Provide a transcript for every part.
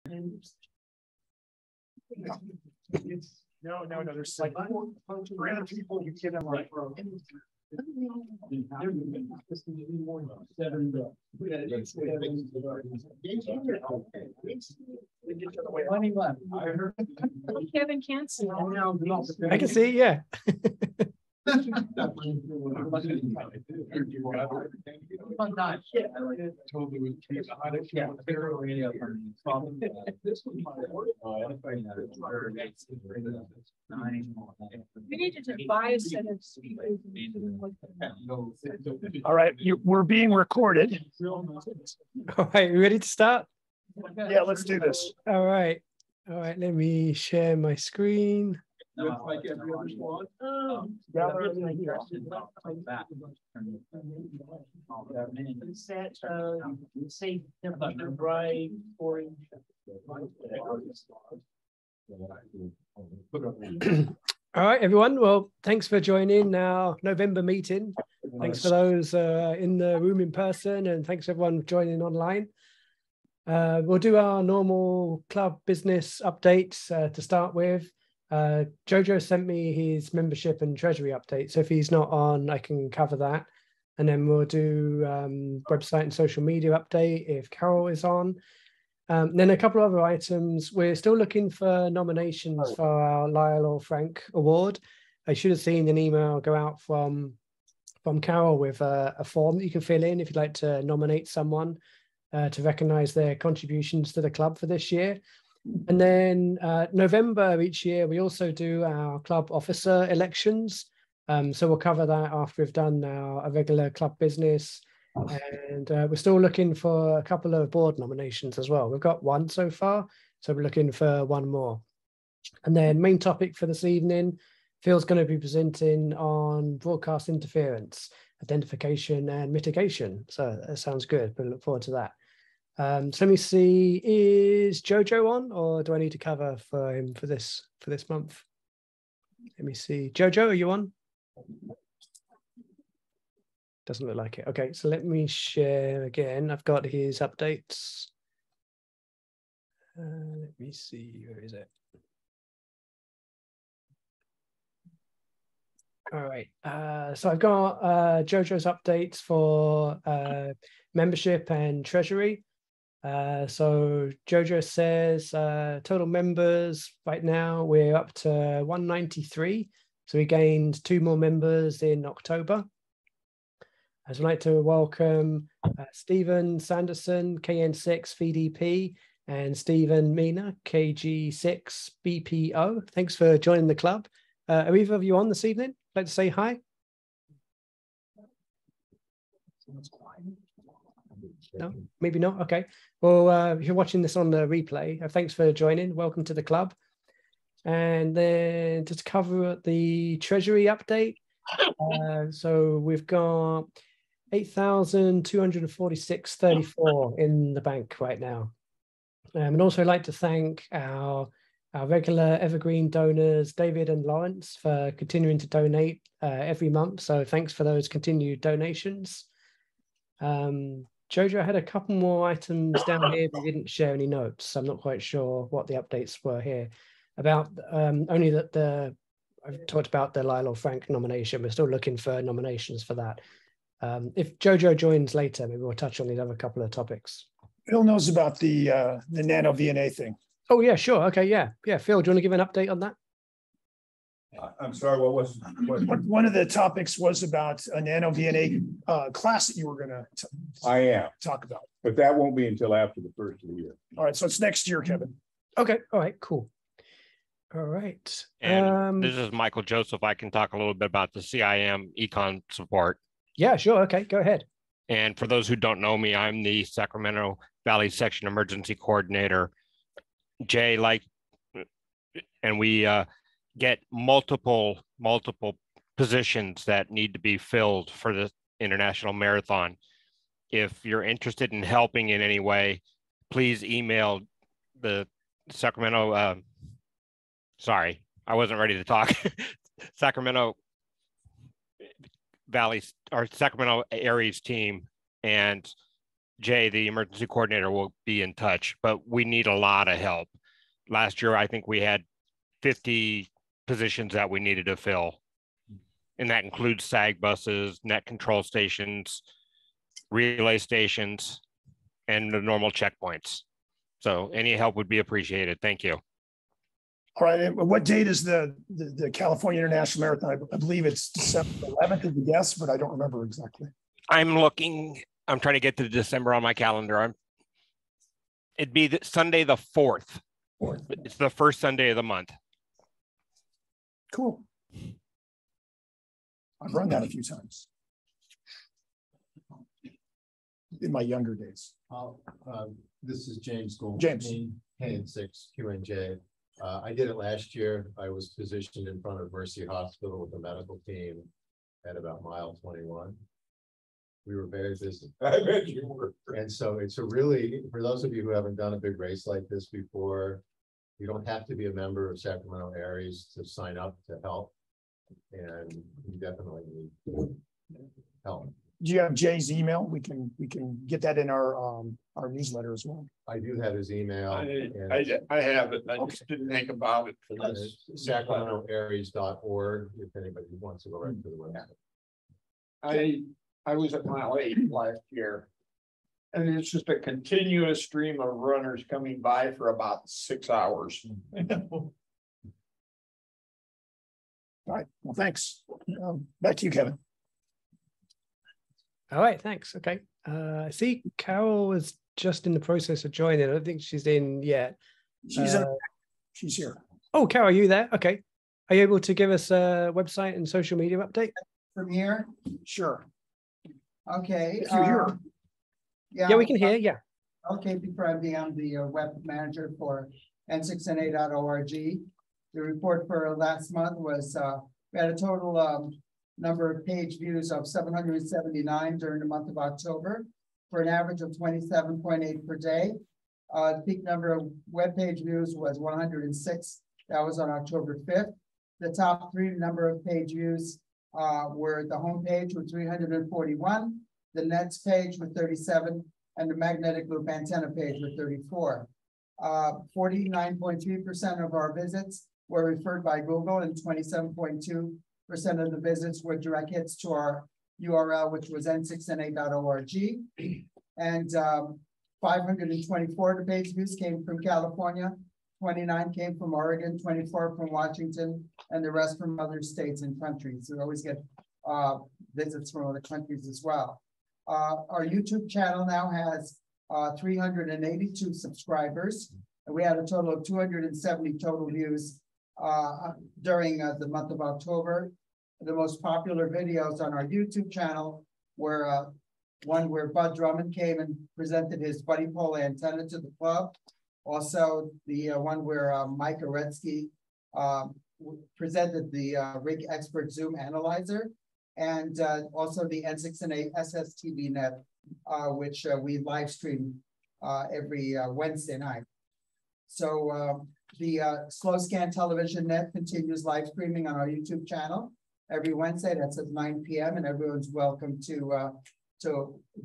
No, there's like 300 people you get in like Kevin can't see. I can see, yeah. We need to devise a set of. all right, we're being recorded. All right, we ready to start? Yeah, let's do this. All right, let me share my screen. All right, everyone. Well, thanks for joining our November meeting. Thanks for those in the room in person, and thanks everyone joining online. We'll do our normal club business updates to start with. Jojo sent me his membership and treasury update, so if he's not on, I can cover that. And then we'll do website and social media update if Carol is on. Then a couple of other items. We're still looking for nominations for our Lyle or Frank Award. I should have seen an email go out from Carol with a form that you can fill in if you'd like to nominate someone to recognise their contributions to the club for this year. And then November each year, we also do our club officer elections. So we'll cover that after we've done our regular club business. And we're still looking for a couple of board nominations as well. We've got one so far, so we're looking for one more. And then main topic for this evening, Phil's going to be presenting on broadcast interference, identification and mitigation. So that sounds good, but I look forward to that. So let me see, is Jojo on, or do I need to cover for him for this month? Let me see. Jojo, are you on? Doesn't look like it. Okay, so let me share again. I've got his updates. Let me see, where is it? All right, so I've got Jojo's updates for membership and treasury. So Jojo says total members right now, we're up to 193. So we gained 2 more members in October. I'd like to welcome Stephen Sanderson, KN6 VDP, and Stephen Mina, KG6 BPO. Thanks for joining the club. Are either of you on this evening? Like to say hi? No, maybe not. Okay. Well, if you're watching this on the replay, thanks for joining. Welcome to the club. And then just cover the treasury update. So we've got 8,246.34 in the bank right now. And also I'd like to thank our regular evergreen donors, David and Lawrence, for continuing to donate every month. So thanks for those continued donations. Jojo, I had a couple more items down here, but we didn't share any notes. I'm not quite sure what the updates were here. About only that I've talked about the Lyle or Frank nomination. We're still looking for nominations for that. If Jojo joins later, maybe we'll touch on these other couple of topics. Phil knows about the nano VNA thing. Oh yeah, sure. Okay, yeah. Phil, do you want to give an update on that? I'm sorry, what was one of the topics was about a nano VNA class that you were going to talk about. But that won't be until after the first of the year. All right, so it's next year, Kevin. Okay, all right, cool. All right. And this is Michael Joseph. I can talk a little bit about the CIM econ support. Yeah, sure. Okay, go ahead. And for those who don't know me, I'm the Sacramento Valley Section Emergency Coordinator. Jay, and we get multiple positions that need to be filled for the International Marathon. If you're interested in helping in any way, please email the Sacramento, sorry, I wasn't ready to talk. Sacramento Valley or Sacramento Aries team, and Jay, the emergency coordinator, will be in touch, but we need a lot of help. Last year, I think we had 50 positions that we needed to fill. And that includes SAG buses, net control stations, relay stations, and the normal checkpoints. So any help would be appreciated. Thank you. All right. And what date is the California International Marathon? I believe it's December 11th is the guess, but I don't remember exactly. I'm trying to get to December on my calendar. It'd be Sunday the 4th. It's the first Sunday of the month. Cool. I've run that a few times in my younger days. This is James Gould. James. KD6RM. I did it last year. I was positioned in front of Mercy Hospital with the medical team at about mile 21. We were very busy. I bet you were. And so it's a really, for those of you who haven't done a big race like this before, you don't have to be a member of Sacramento Aries to sign up to help. And you definitely need help. Do you have Jay's email? We can get that in our newsletter as well. I do have his email. I have it. I just didn't think about it for this. SacramentoAries.org if anybody wants to go right to the website. I was at mile 8 last year. And it's just a continuous stream of runners coming by for about 6 hours. All right. Well, thanks. Back to you, Kevin. All right. Thanks. Okay. I see Carol was just in the process of joining. I don't think she's in yet. She's here. Oh, Carol, are you there? Okay. Are you able to give us a website and social media update? From here? Sure. Okay. If you're here. Yeah, we can hear. Yeah. Okay, before I'm the web manager for n6na.org. The report for last month was we had a total number of page views of 779 during the month of October for an average of 27.8 per day. The peak number of web page views was 106. That was on October 5th. The top 3 number of page views were the home page with 341, the Nets page with 37, and the magnetic loop antenna page with 34. 49.3% of our visits were referred by Google, and 27.2% of the visits were direct hits to our URL, which was n6na.org. And 524 of the page views came from California, 29 came from Oregon, 24 from Washington, and the rest from other states and countries. We always get visits from other countries as well. Our YouTube channel now has 382 subscribers, and we had a total of 270 total views during the month of October. The most popular videos on our YouTube channel were one where Bud Drummond came and presented his buddy pole antenna to the club. Also, the one where Mike Oretsky presented the Rig Expert Zoom Analyzer, and also the N6NA SSTV net, which we live stream every Wednesday night. So the Slow Scan Television Net continues live streaming on our YouTube channel every Wednesday. That's at 9 p.m. and everyone's welcome to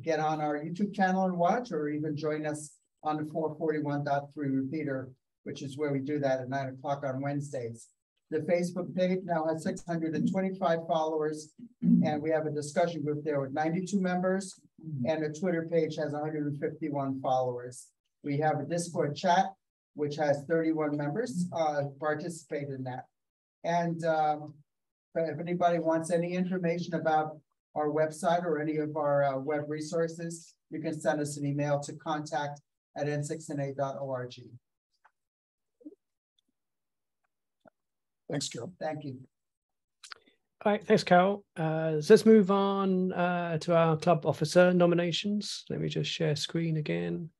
get on our YouTube channel and watch, or even join us on the 441.3 repeater, which is where we do that at 9 o'clock on Wednesdays. The Facebook page now has 625 followers, and we have a discussion group there with 92 members, and the Twitter page has 151 followers. We have a Discord chat, which has 31 members participate in that. And if anybody wants any information about our website or any of our web resources, you can send us an email to contact@n6na.org. Thanks, Carol. Thank you. All right, thanks, Carol. So let's move on to our club officer nominations. Let me just share screen again.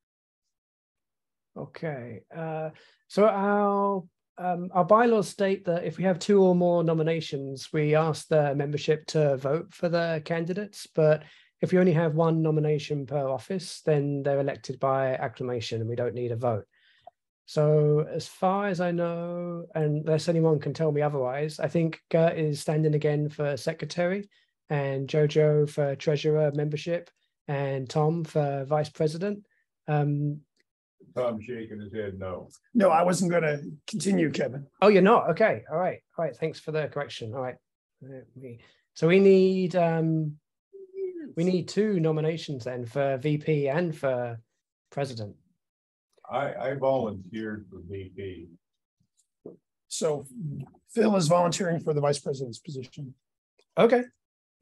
Okay, so our bylaws state that if we have 2 or more nominations, we ask the membership to vote for the candidates. But if you only have 1 nomination per office, then they're elected by acclamation and we don't need a vote. So as far as I know, unless anyone can tell me otherwise, I think Gert is standing again for secretary and Jojo for treasurer membership, and Tom for vice president. Tom's shaking his head no. No, I wasn't going to continue, Kevin. Oh, you're not? Okay. All right. All right. Thanks for the correction. All right. So we need 2 nominations then for VP and for president. I volunteered for VP. So Phil is volunteering for the vice president's position. Okay.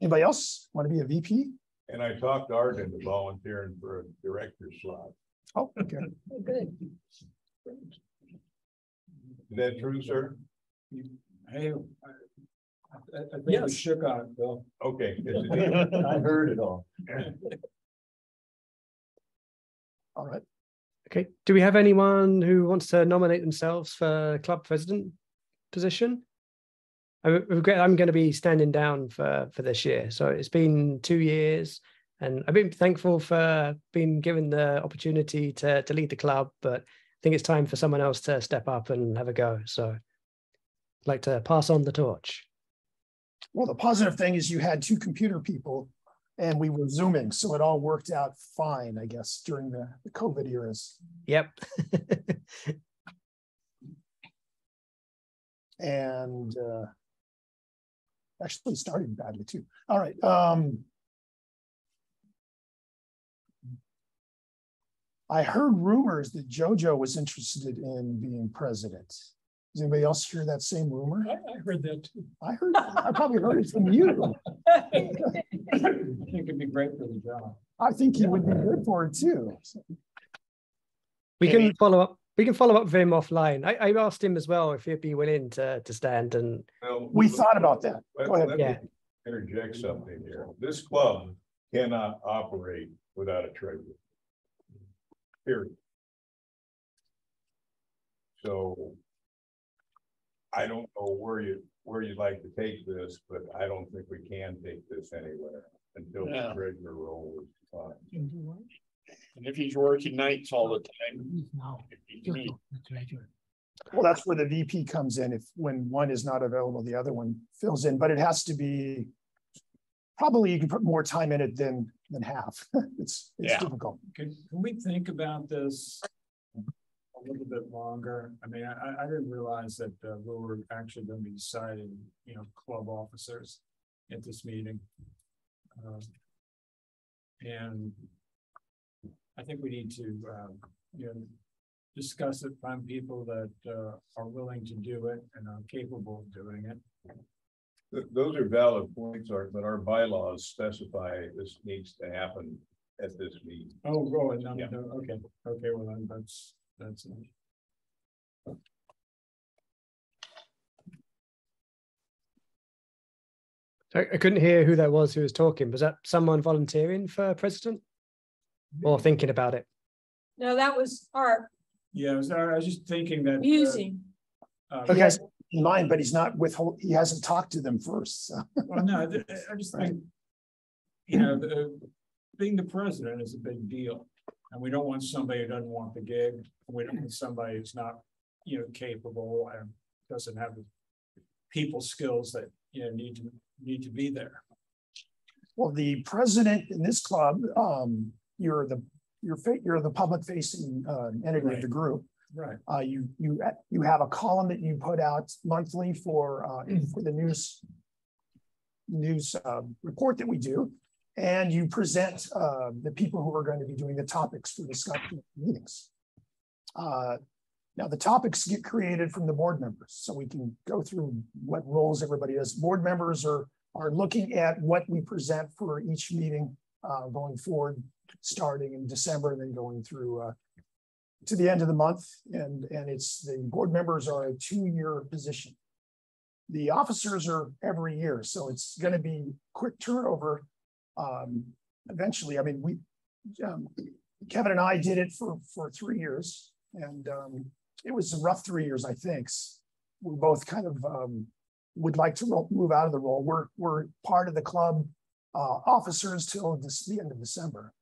Anybody else want to be a VP? And I talked Art into volunteering for a director's slot. Oh, okay. Good. Is that true, sir? Hey, I think we Yes. shook on it, Bill. Okay. Yes, it is. I heard it all. All right. Okay. Do we have anyone who wants to nominate themselves for club president position? I'm going to be standing down for this year. So it's been 2 years and I've been thankful for being given the opportunity to lead the club, but I think it's time for someone else to step up and have a go. So I'd like to pass on the torch. Well, the positive thing is you had 2 computer people and we were Zooming. So it all worked out fine, I guess, during the COVID eras. Yep. And actually started badly too. All right. I heard rumors that JoJo was interested in being president. Does anybody else hear that same rumor? I heard that too. I probably heard it from you. I think it'd be great for the job. I think he would be good for it too. We can follow up. We can follow up with him offline. I asked him as well if he'd be willing to stand and. Well, We thought about that. Go ahead. Let me Yeah. interject something here. This club cannot operate without a treasurer. Period. So I don't know where you'd like to take this, but I don't think we can take this anywhere until the treasurer role is defined. And if he's working nights all the time. Well, that's where the VP comes in. If when one is not available, the other one fills in, but it has to be, probably you can put more time in it than half. It's difficult. Can we think about this a little bit longer? I mean, I didn't realize that we were actually going to be deciding, club officers at this meeting. And I think we need to, discuss it, find people that are willing to do it and are capable of doing it. Those are valid points, Art, but our bylaws specify this needs to happen at this meeting. Oh, no, okay, well then that's I couldn't hear who that was who was talking. Was that someone volunteering for president or thinking about it? No, that was Art Yeah, I was just thinking that. musing. He has in mind, but he's not he hasn't talked to them first. So. Well, no, I just think, being the president is a big deal. And we don't want somebody who doesn't want the gig. We don't want somebody who's not, capable and doesn't have the people skills that, need to be there. Well, the president in this club, you're the public facing entity of the group. Right. You have a column that you put out monthly for the news report that we do, and you present the people who are going to be doing the topics for discussion meetings. Now the topics get created from the board members, so we can go through what roles everybody does. Board members are looking at what we present for each meeting going forward, starting in December and then going through to the end of the month. And it's the board members are a 2-year position. The officers are every year, so it's going to be quick turnover. Eventually, I mean, Kevin and I did it for 3 years, and it was a rough 3 years, I think. We both kind of would like to move out of the role. We're part of the club officers till the end of December.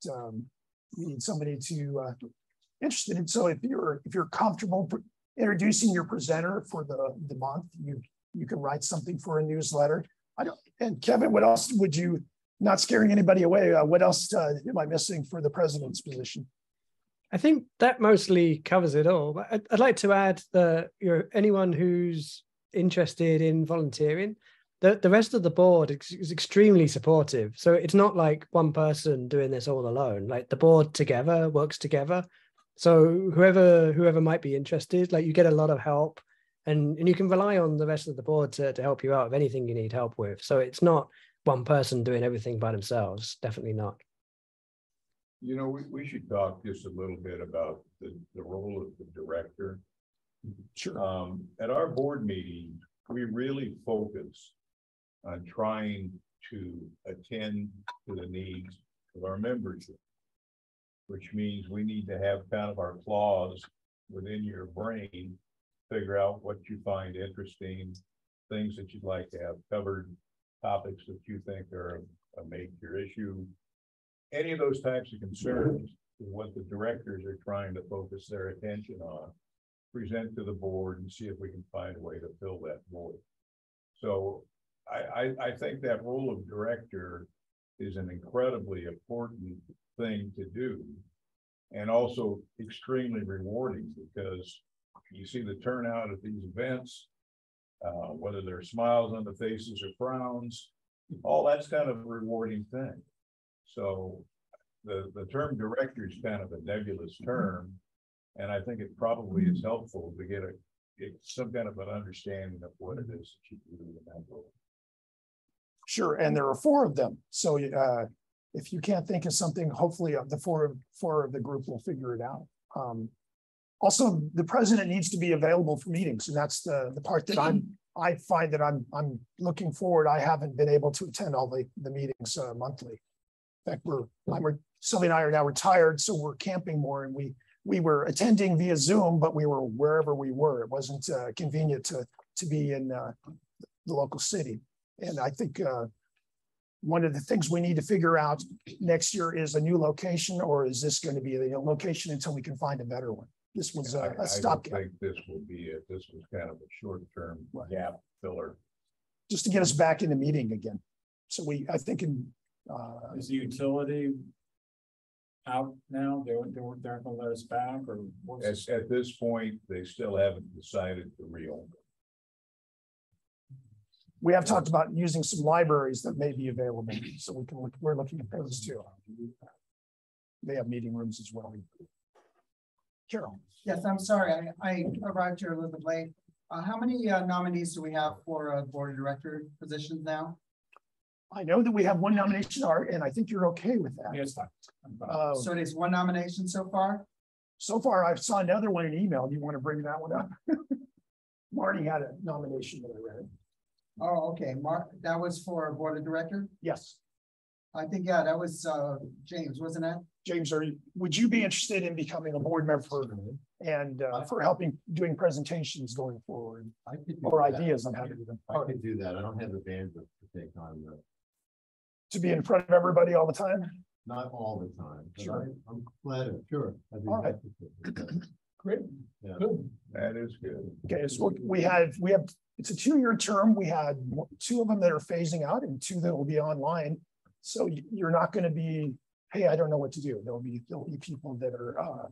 We need somebody to interested in. So if you're comfortable introducing your presenter for the month, you can write something for a newsletter. And Kevin, what else would you not scaring anybody away, what else am I missing for the president's position? I think that mostly covers it all. But I'd like to add that anyone who's interested in volunteering, the rest of the board is extremely supportive. So it's not like one person doing this all alone. Like the board together works together. So whoever might be interested, like you get a lot of help, and you can rely on the rest of the board to help you out with anything you need help with. So it's not one person doing everything by themselves. Definitely not. You know, we should talk just a little bit about the role of the director. Sure. At our board meetings, we really focus on trying to attend to the needs of our membership, which means we need to have kind of our claws within your brain, figure out what you find interesting, things that you'd like to have covered, topics that you think are a major issue. Any of those types of concerns is what the directors are trying to focus their attention on, present to the board, and see if we can find a way to fill that void. So I think that role of director is an incredibly important thing to do, and also extremely rewarding, because you see the turnout at these events, whether they're smiles on the faces or frowns, all that's kind of a rewarding thing. So the term director is kind of a nebulous term, and I think it probably is helpful to get some kind of an understanding of what it is that you do in that role. Sure, and there are 4 of them. So if you can't think of something, hopefully the four of the group will figure it out. Also, the president needs to be available for meetings, and that's the part that I find that I'm looking forward. I haven't been able to attend all the meetings monthly. In fact, Sylvia and I are now retired, so we're camping more, and we were attending via Zoom, but we were wherever we were. It wasn't convenient to be in the local city. And I think one of the things we need to figure out next year is a new location, or is this going to be the location until we can find a better one? This was a stopgap. I think this will be it. This was kind of a short-term gap filler, just to get us back in the meeting again. So I think is the utility out now? They aren't going to let us back, or at this point they still haven't decided to reopen. We have talked about using some libraries that may be available, so we're looking at those too. They have meeting rooms as well. Carol. Yes, I'm sorry, I arrived here a little bit late. How many nominees do we have for board of director positions now? I know that we have 1 nomination, Art, and I think you're okay with that. Yes, fine. So it is 1 nomination so far? So far, I saw another one in email. Do you want to bring that one up? Marty had a nomination that I read. Oh, okay. Mark, that was for board of director? Yes. I think, yeah, that was James, wasn't it? James, would you be interested in becoming a board member and for helping doing presentations going forward? I could or ideas on how to do them. I could do that. I don't have the bandwidth to take on to be in front of everybody all the time. Not all the time. Sure. I'm glad. Sure. All right. Great. Yeah. Good. That is good. Okay, so we have it's a 2-year term. We had 2 of them that are phasing out and 2 that will be online. So you're not going to be, hey, I don't know what to do. There'll be people that are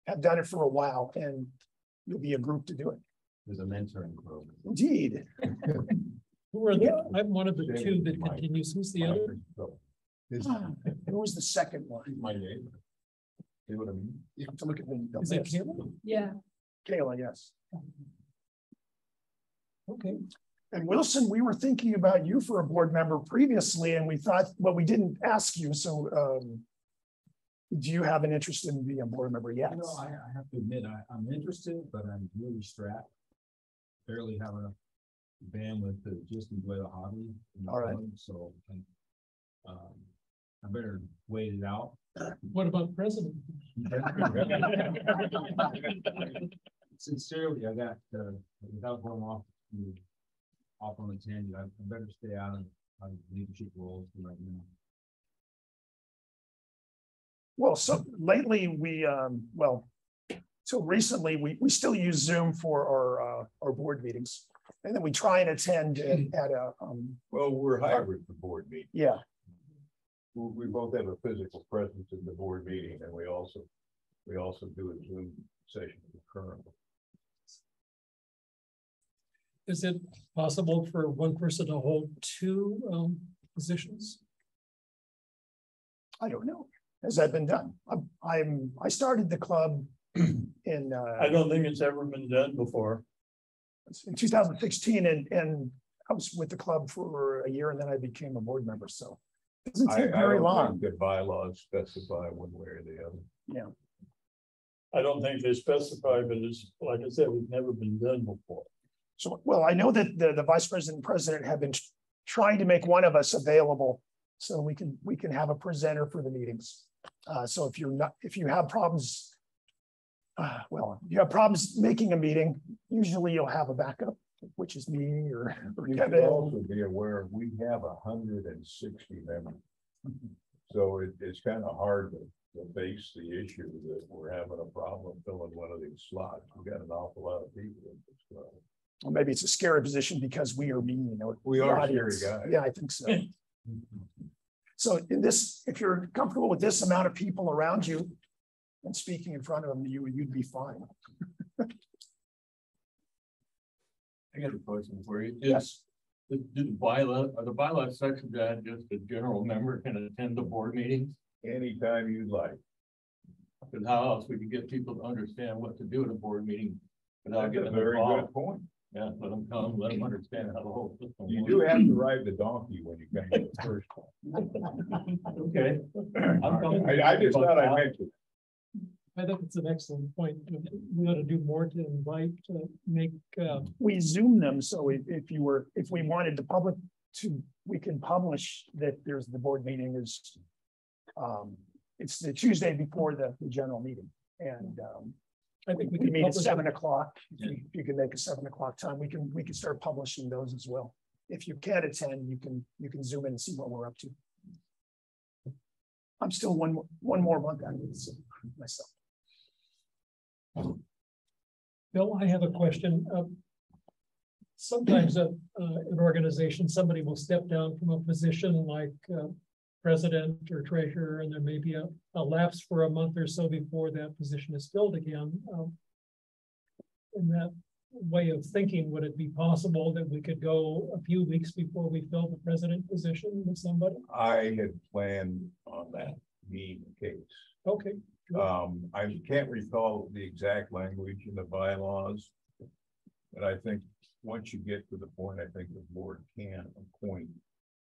have done it for a while, and you'll be a group to do it. There's a mentoring program. Indeed. Who are the? I'm one of the 2 that continues. Who's the other? Who was the second one? My neighbor. See what I mean? You have to look at the Is it list. Kayla? Yeah. Kayla, yes. Okay. And Wilson, we were thinking about you for a board member previously, and we thought, well, we didn't ask you. So do you have an interest in being a board member? Yes. No, I have to admit, I'm interested, but I'm really strapped. Barely have enough bandwidth to just enjoy the hobby. All right. So I better wait it out. What about president? Sincerely, I got without going off on a tangent, I better stay out of leadership roles right now. Well, so lately we, well, till recently, we still use Zoom for our board meetings. And then we try and attend at a, Well, we're hybrid for board meeting. yeah, We both have a physical presence in the board meeting, and we also do a Zoom session currently. Is it possible for one person to hold two positions? I don't know. Has that been done? I started the club in I don't think it's ever been done before. in 2016, and I was with the club for a year, and then I became a board member. So it doesn't take very long. The bylaws specify one way or the other. Yeah. I don't think they specify, but it's, like I said, it's never been done before. So, well, I know that the vice president and president have been trying to make one of us available so we can have a presenter for the meetings. So if you have problems, if you have problems making a meeting, usually you'll have a backup, which is me or You should Kevin. also be aware, we have 160 members. So it's kind of hard to face the issue that we're having a problem filling one of these slots. We've got an awful lot of people in this club. Well, maybe it's a scary position because we are mean, We the are audience. scary guys. Yeah, I think so. So in this, if you're comfortable with this amount of people around you and speaking in front of them, you'd be fine. I got a question for you. Yes. Are the bylaws such that just a general member can attend the board meetings? Anytime you'd like. Because how else we can get people to understand what to do at a board meeting without That's a getting very involved? good point. Yeah, let them come, let them understand how the whole system You works. do have to ride the donkey when you come to the first one. Okay. I'm coming. I just thought I mentioned. I think it's an excellent point. We ought to do more to invite, make, We Zoom them, so if we wanted the public to, we can publish that there's the board meeting is, it's the Tuesday before the general meeting, and I think we we can meet at publish 7 it. o'clock. If you can make a 7 o'clock time, we can start publishing those as well. If you can't attend, you can Zoom in and see what we're up to. I'm still one more month out of it, so myself. Bill, I have a question. Sometimes an organization, somebody will step down from a position like president or treasurer, and there may be a lapse for a month or so before that position is filled again. In that way of thinking, would it be possible that we could go a few weeks before we fill the president position with somebody? I had planned on that being the case. Okay. I can't recall the exact language in the bylaws, but I think once you get to the point, I think the board can appoint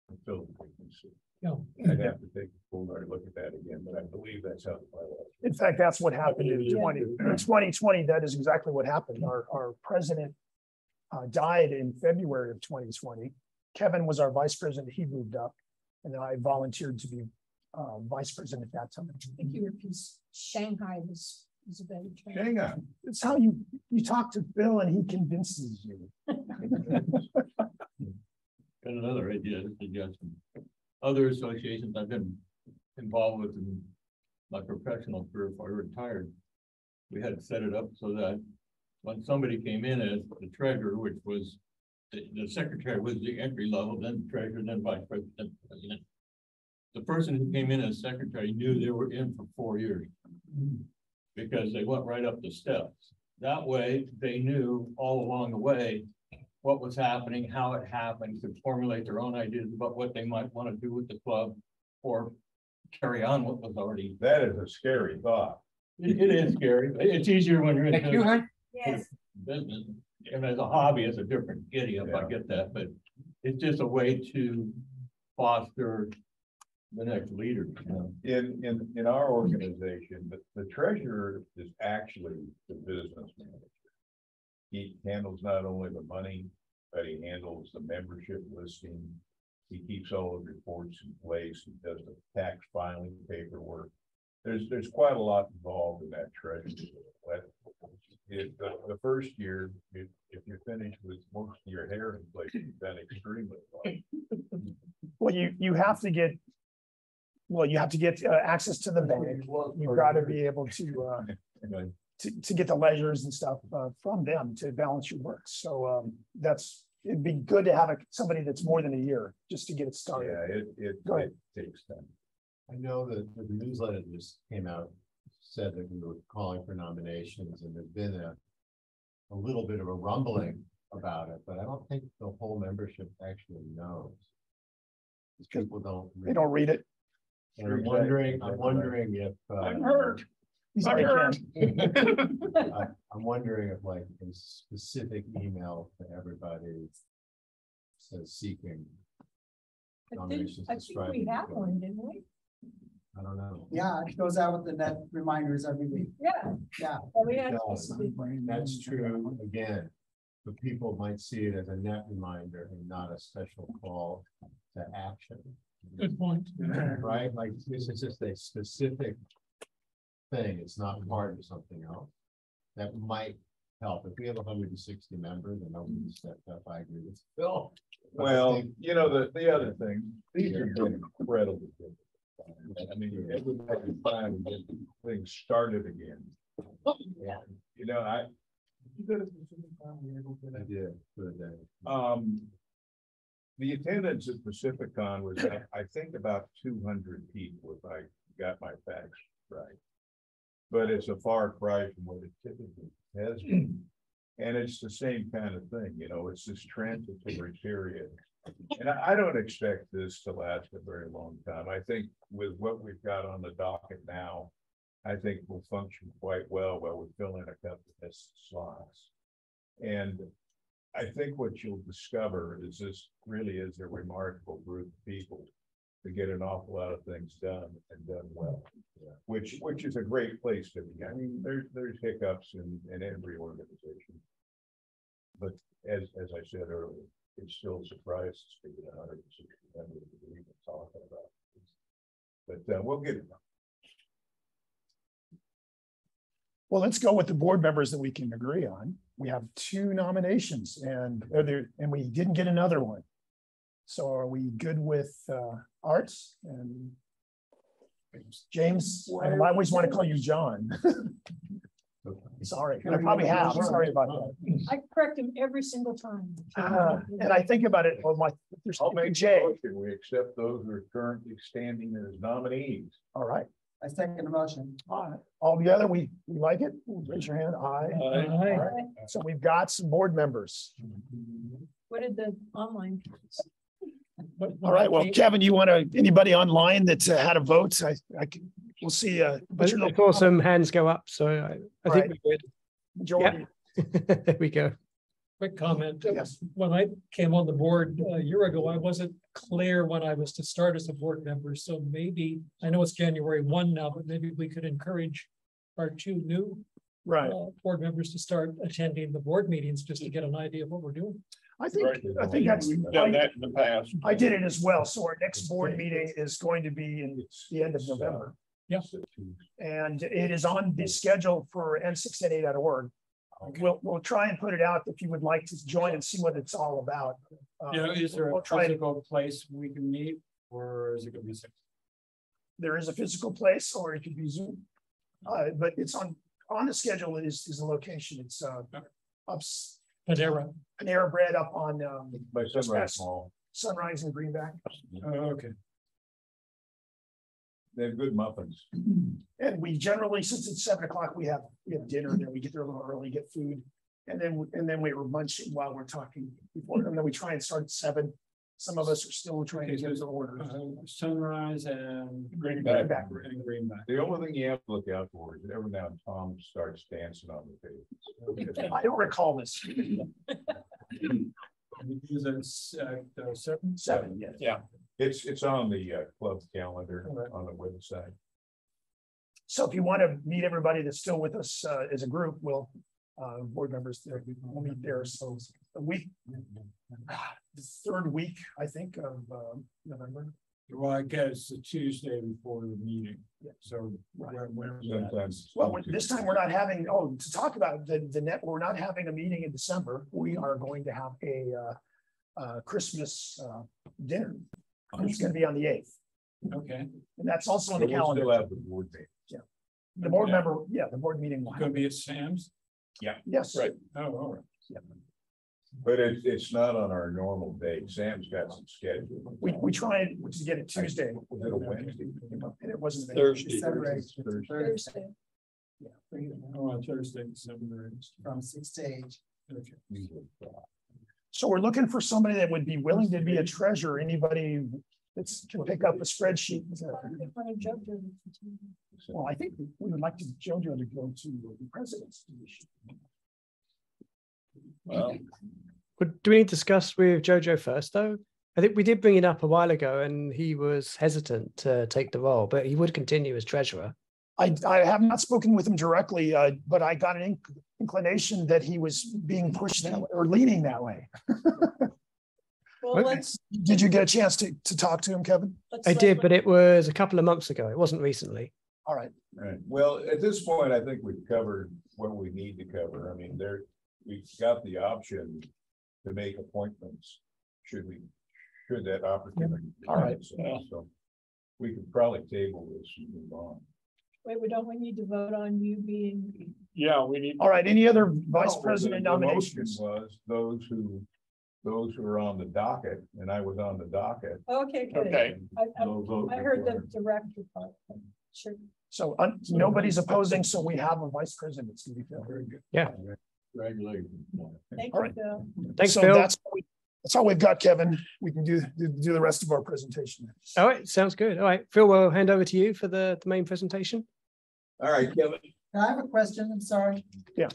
and fill the vacancy. Yeah. I'd have to take a full hard look at that again, but I believe that's how the bylaws. In fact, that's what happened in 2020. That is exactly what happened. Our president died in February of 2020. Kevin was our vice president. He moved up, and then I volunteered to be vice president at that time. I think you were Shanghai was a better term. Hang on. It's how you talk to Bill and he convinces you. Got another idea, suggestion. Other associations I've been involved with in my professional career before I retired, we had set it up so that when somebody came in as the treasurer, which was the secretary was the entry level, then the treasurer, then vice president, president. The person who came in as secretary knew they were in for 4 years because they went right up the steps. That way they knew all along the way what was happening, how it happened, could formulate their own ideas about what they might want to do with the club or carry on what was already. That is a scary thought. It is scary. It's easier when you're in Yes. business. And as a hobby, it's a different giddy up, I get that, but it's just a way to foster the next leader. In our organization, the treasurer is actually the business manager. He handles not only the money, but he handles the membership listing. He keeps all the reports in place. He does the tax filing paperwork. There's quite a lot involved in that treasury. But the first year, if you're finished with most of your hair in place, you've done extremely well. Well, you have to get. Well, you have to get access to the bank. You've got to be able to to get the ledgers and stuff from them to balance your work. So it'd be good to have somebody that's more than a year just to get it started. Yeah, it takes time. I know that the newsletter that just came out said that we were calling for nominations, and there's been a little bit of a rumbling about it, but I don't think the whole membership actually knows. These people don't. They don't read it. And I'm wondering if I'm hurt. I'm hurt. I'm wondering if like a specific email to everybody says seeking nominations. I think we had one, didn't we? I don't know. Yeah, it goes out with the net reminders every week. Yeah. Yeah. Well, we had. That's true. Again, but people might see it as a net reminder and not a special call to action. Good point. Right? Like this is just a specific thing. It's not part of something else. That might help. If we have 160 members and nobody stepped up, I agree with Phil. Well, you know, the other thing, these have been incredibly good. I mean, everybody's trying to get things started again. Yeah. You know, I did for the day. The attendance at Pacificon was, I think, about 200 people, if I got my facts right. But it's a far cry from what it typically has been. And it's the same kind of thing, you know, it's this transitory period. And I don't expect this to last a very long time. I think with what we've got on the docket now, I think we'll function quite well while we fill in a couple of slots. And I think what you'll discover is this really is a remarkable group of people to get an awful lot of things done and done well, which is a great place to be. I mean, there's hiccups in every organization, but as I said earlier, it still surprises me that 160 members are even talking about this. But we'll get it done. Well, let's go with the board members that we can agree on. We have 2 nominations and we didn't get another one. So are we good with Arts and James? I always want to call you John. Sorry, I probably have. Sorry about that. I correct him every single time. And I think about it. Well, I'll make Jay. We accept those who are currently standing as nominees. All right. I second the motion. All right. All together, we like it. Raise your hand. Aye. Aye. All right. So we've got some board members. What did the online? All right. Well, Kevin, you want anybody online that had a vote? We'll see. I saw some hands go up, so I think we're good. Majority. Yep. There we go. Quick comment. Yes. When I came on the board a year ago, I wasn't clear when I was to start as a board member. So maybe, I know it's January 1 now, but maybe we could encourage our 2 new board members to start attending the board meetings just to get an idea of what we're doing. I think that's done that in the past. I did it as well. So our next board meeting is going to be in the end of November. Yeah. And it is on the schedule for n6na.org. We'll try and put it out if you would like to join and see what it's all about. Is there a physical place we can meet, or is it going to be? There is a physical place, or it could be Zoom. But it's on the schedule is the location. It's up Panera Bread up on by Sunrise Mall. Sunrise and Greenback. Okay. They have good muffins. And we generally, since it's 7 o'clock, we have dinner, and then we get there a little early, get food, and then we were munching while we're talking before, and then we try and start at 7. Some of us are still trying to get the orders. Sunrise and Greenback. Greenback. The only thing you have to look out for is every now and then Tom starts dancing on the table. I don't recall this. Is it 7? 7, yes. Yeah. It's on the club calendar on the website. So if you want to meet everybody that's still with us as a group, we'll board members there. We'll meet there. So the 3rd week, I think, of November. Well, I guess the Tuesday before the meeting. Yeah. So Sometimes. Well, this time we're not having. To talk about the net, we're not having a meeting in December. We are going to have a Christmas dinner. It's going to be on the 8th. Okay. And that's also on the We'll calendar. still have the board meeting. Yeah. The board member, yeah, the board meeting. will Gonna happen. be at Sam's? Yes. Right. Oh, all right. But it's not on our normal day. Sam's got some schedule. We tried to get it Tuesday. Was it a Wednesday? And it wasn't. Thursday. December 8th, Thursday. Thursday. yeah, bring it Oh, on Thursday, December 8th. from 6 to 8. Okay. So we're looking for somebody that would be willing to be a treasurer, anybody that's can pick up a spreadsheet. Well, I think we would like to JoJo to go to the president's position. Well, But do we need to discuss with Jojo first, though? I think we did bring it up a while ago, and he was hesitant to take the role, but he would continue as treasurer. I have not spoken with him directly, but I got an inclination that he was being pushed that way or leaning that way. Well, let's. Did you get a chance to talk to him, Kevin? let's I let- did, but it was a couple of months ago. It wasn't recently. All right. Right. Well, at this point, I think we've covered what we need to cover. I mean, we've got the option to make appointments should that opportunity. All right. So we could probably table this and move on. Wait, don't we need to vote on you being? yeah, we need. All right. Any other vice No, president the motion nominations? was those who are on the docket, and I was on the docket. Okay, good. Okay. Those votes I heard the required. director part. Sure. So nobody's opposing, so we have a vice president. It's gonna be very good. Congratulations. Thank All you, right. Phil. Thanks, So Phil. that's all we've got, Kevin. We can do the rest of our presentation. All right, sounds good. All right, Phil, we'll hand over to you for the main presentation. All right, Kevin. I have a question, I'm sorry. Yeah.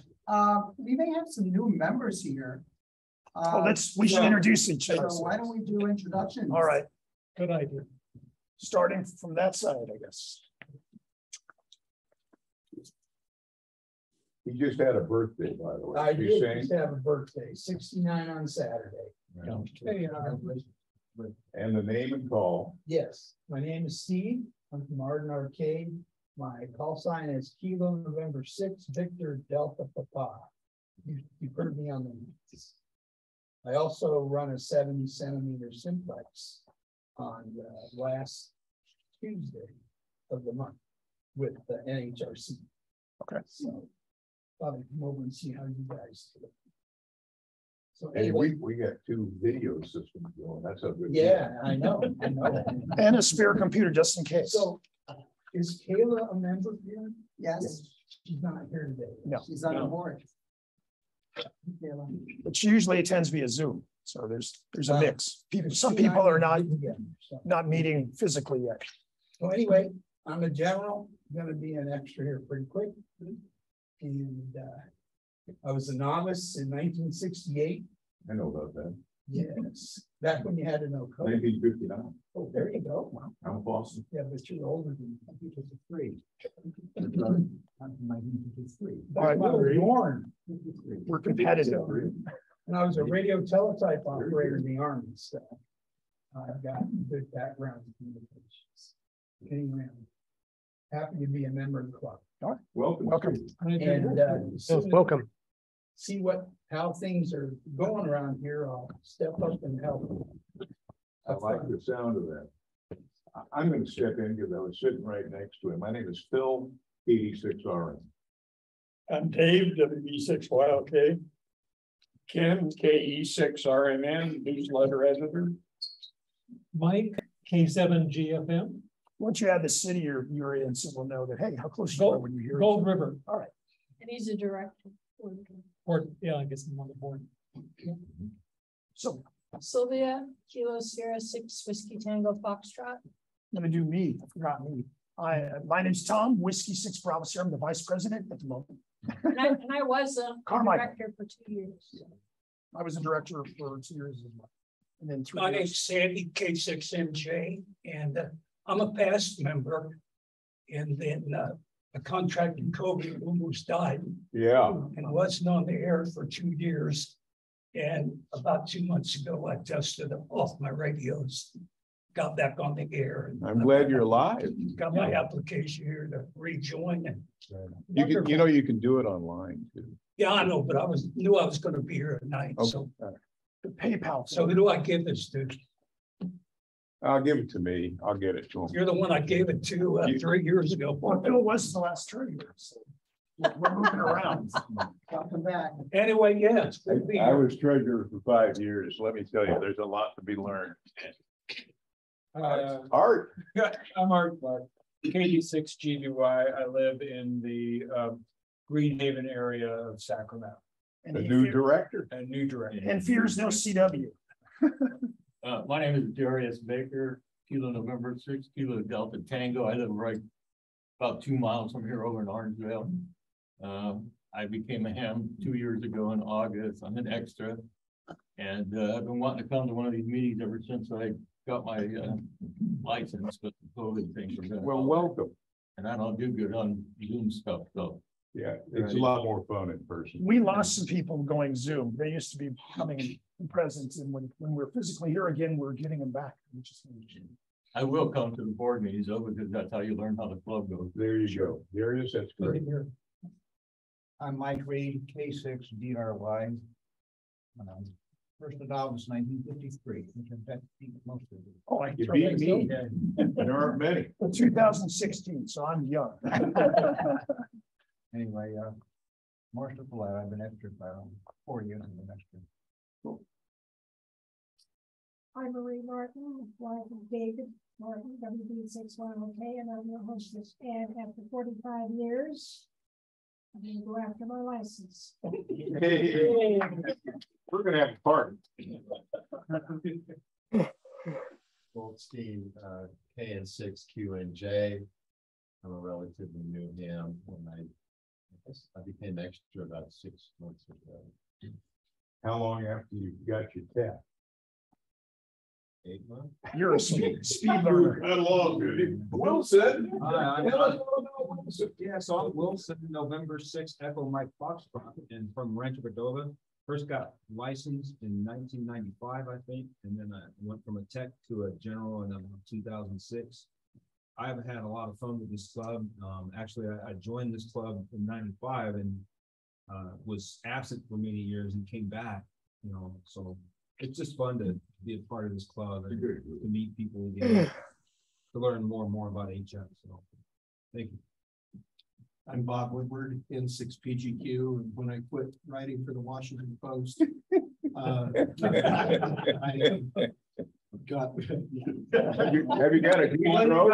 We may have some new members here. Oh, we should introduce each other. So why don't we do introductions? All right, Good idea. starting from that side, I guess. He just had a birthday, by the way. I He's did saying- just have a birthday, 69 on Saturday. Hey, And the name and call. Yes, my name is Steve. I'm from Arden Arcade. My call sign is Kilo November 6, Victor Delta Papa. You've heard me on the news. I also run a 70-centimeter simplex on the last Tuesday of the month with the NHRC. Okay. So thought I'd come over and see how you guys do it. So Hey, anyway, we got 2 video systems going. That's a good. yeah, I know. And a spare computer just in case. So is Kayla a member here? Yes, She's not here today. No. she's on the board. But she usually attends via Zoom. So there's a mix. Some people are not meeting physically yet. So anyway, I'm a general, gonna be an extra here pretty quick. And I was a novice in 1968. I know about that. Yes, back when you had to know code. 1959. Oh, there you go. Wow. I'm Boston. Yeah, but you're older than, I think it was 3. I'm from 1953. All right. I was born. We're competitive. And I was a radio teletype operator in the Army, so I've got a good background in communications. Anyway, I'm happy to be a member of the club. Welcome. Welcome. And Welcome. see how things are going around here. I'll step up and help. I like the sound of that. I'm going to step in because I was sitting right next to him. My name is Phil KD6RM. I'm Dave, WB6YLK. Kim, KE6RMN, newsletter editor. Mike, K7GFM, Once you add the city you're in, so we'll know that, hey, how close you are when you hear. Gold River, And he's a director. or, yeah, I guess I'm on the board. So Sylvia, Kilo Sierra 6 Whiskey Tango Foxtrot. I'm gonna do me. I forgot me. My name's Tom, Whiskey 6 Bravo Sierra. I'm the vice president at the moment. And I was a Carmichael. director for 2 years. I was a director for 2 years as well. And then 3 My years. name's Sandy K6MJ, and I'm a past member. And then a contracted COVID almost died Yeah. and wasn't on the air for 2 years. And about 2 months ago, I dusted off my radios, got back on the air. And I'm glad you're alive. got my application here to rejoin. And You can do it online too. yeah, I know, but knew I was going to be here at night. So, The PayPal. so who do I give this to? I'll give it to me. I'll get it to him. You're the one I gave it to 3 years ago. Well, Bill was the last treasurer, so we're moving around. Welcome back. Anyway, yeah, it's good to be I here. was treasurer for 5 years. Let me tell you, there's a lot to be learned. Art. I'm Art Clark, KD6RM. I live in the Greenhaven area of Sacramento. And The he new fear- director. And new director. And fears no CW. My name is Darius Baker, Kilo November 6, Kilo Delta Tango. I live right about 2 miles from here over in Orangevale. I became a ham 2 years ago in August. I'm an extra. And I've been wanting to come to one of these meetings ever since I got my license, but the COVID thing. Well, welcome. And I don't do good on Zoom stuff, so. Yeah, it's a lot more fun in person. We lost some people going Zoom. They used to be coming in presence, and when we're physically here again, we're getting them back. Which is I will come to the board meetings though, because that's how you learn how the club goes. There you go. Darius, that's great. I'm Mike Reed, K6DRY. First adopted was 1953, which I bet most of it. Oh, I You beat me. There aren't many. 2016, so I'm young. Anyway, Marshall Follett, I've been extra for 4 years in the extra. I'm Marie Martin, wife of David Martin, WB61OK, and I'm your hostess. And after 45 years, I'm going to go after my license. Hey, we're gonna have a party. Goldstein, KN6QNJ. I'm a relatively new ham when I guess I became extra about 6 months ago. How long after you got your tap? 8 months. You're a speed learner. How long, dude? Wilson. Yeah, so I'm Wilson, November 6th, Echo Mike Foxtrot, and from Rancho Cordova. First got licensed in 1995, I think, and then I went from a tech to a general in 2006. I've had a lot of fun with this club. Actually, I joined this club in '95 and was absent for many years and came back. You know, so it's just fun to be a part of this club and to meet people again, to learn more and more about HF. So, thank you. I'm Bob Woodward, N6PGQ, and when I quit writing for the Washington Post, I got. Have you got a deep throat?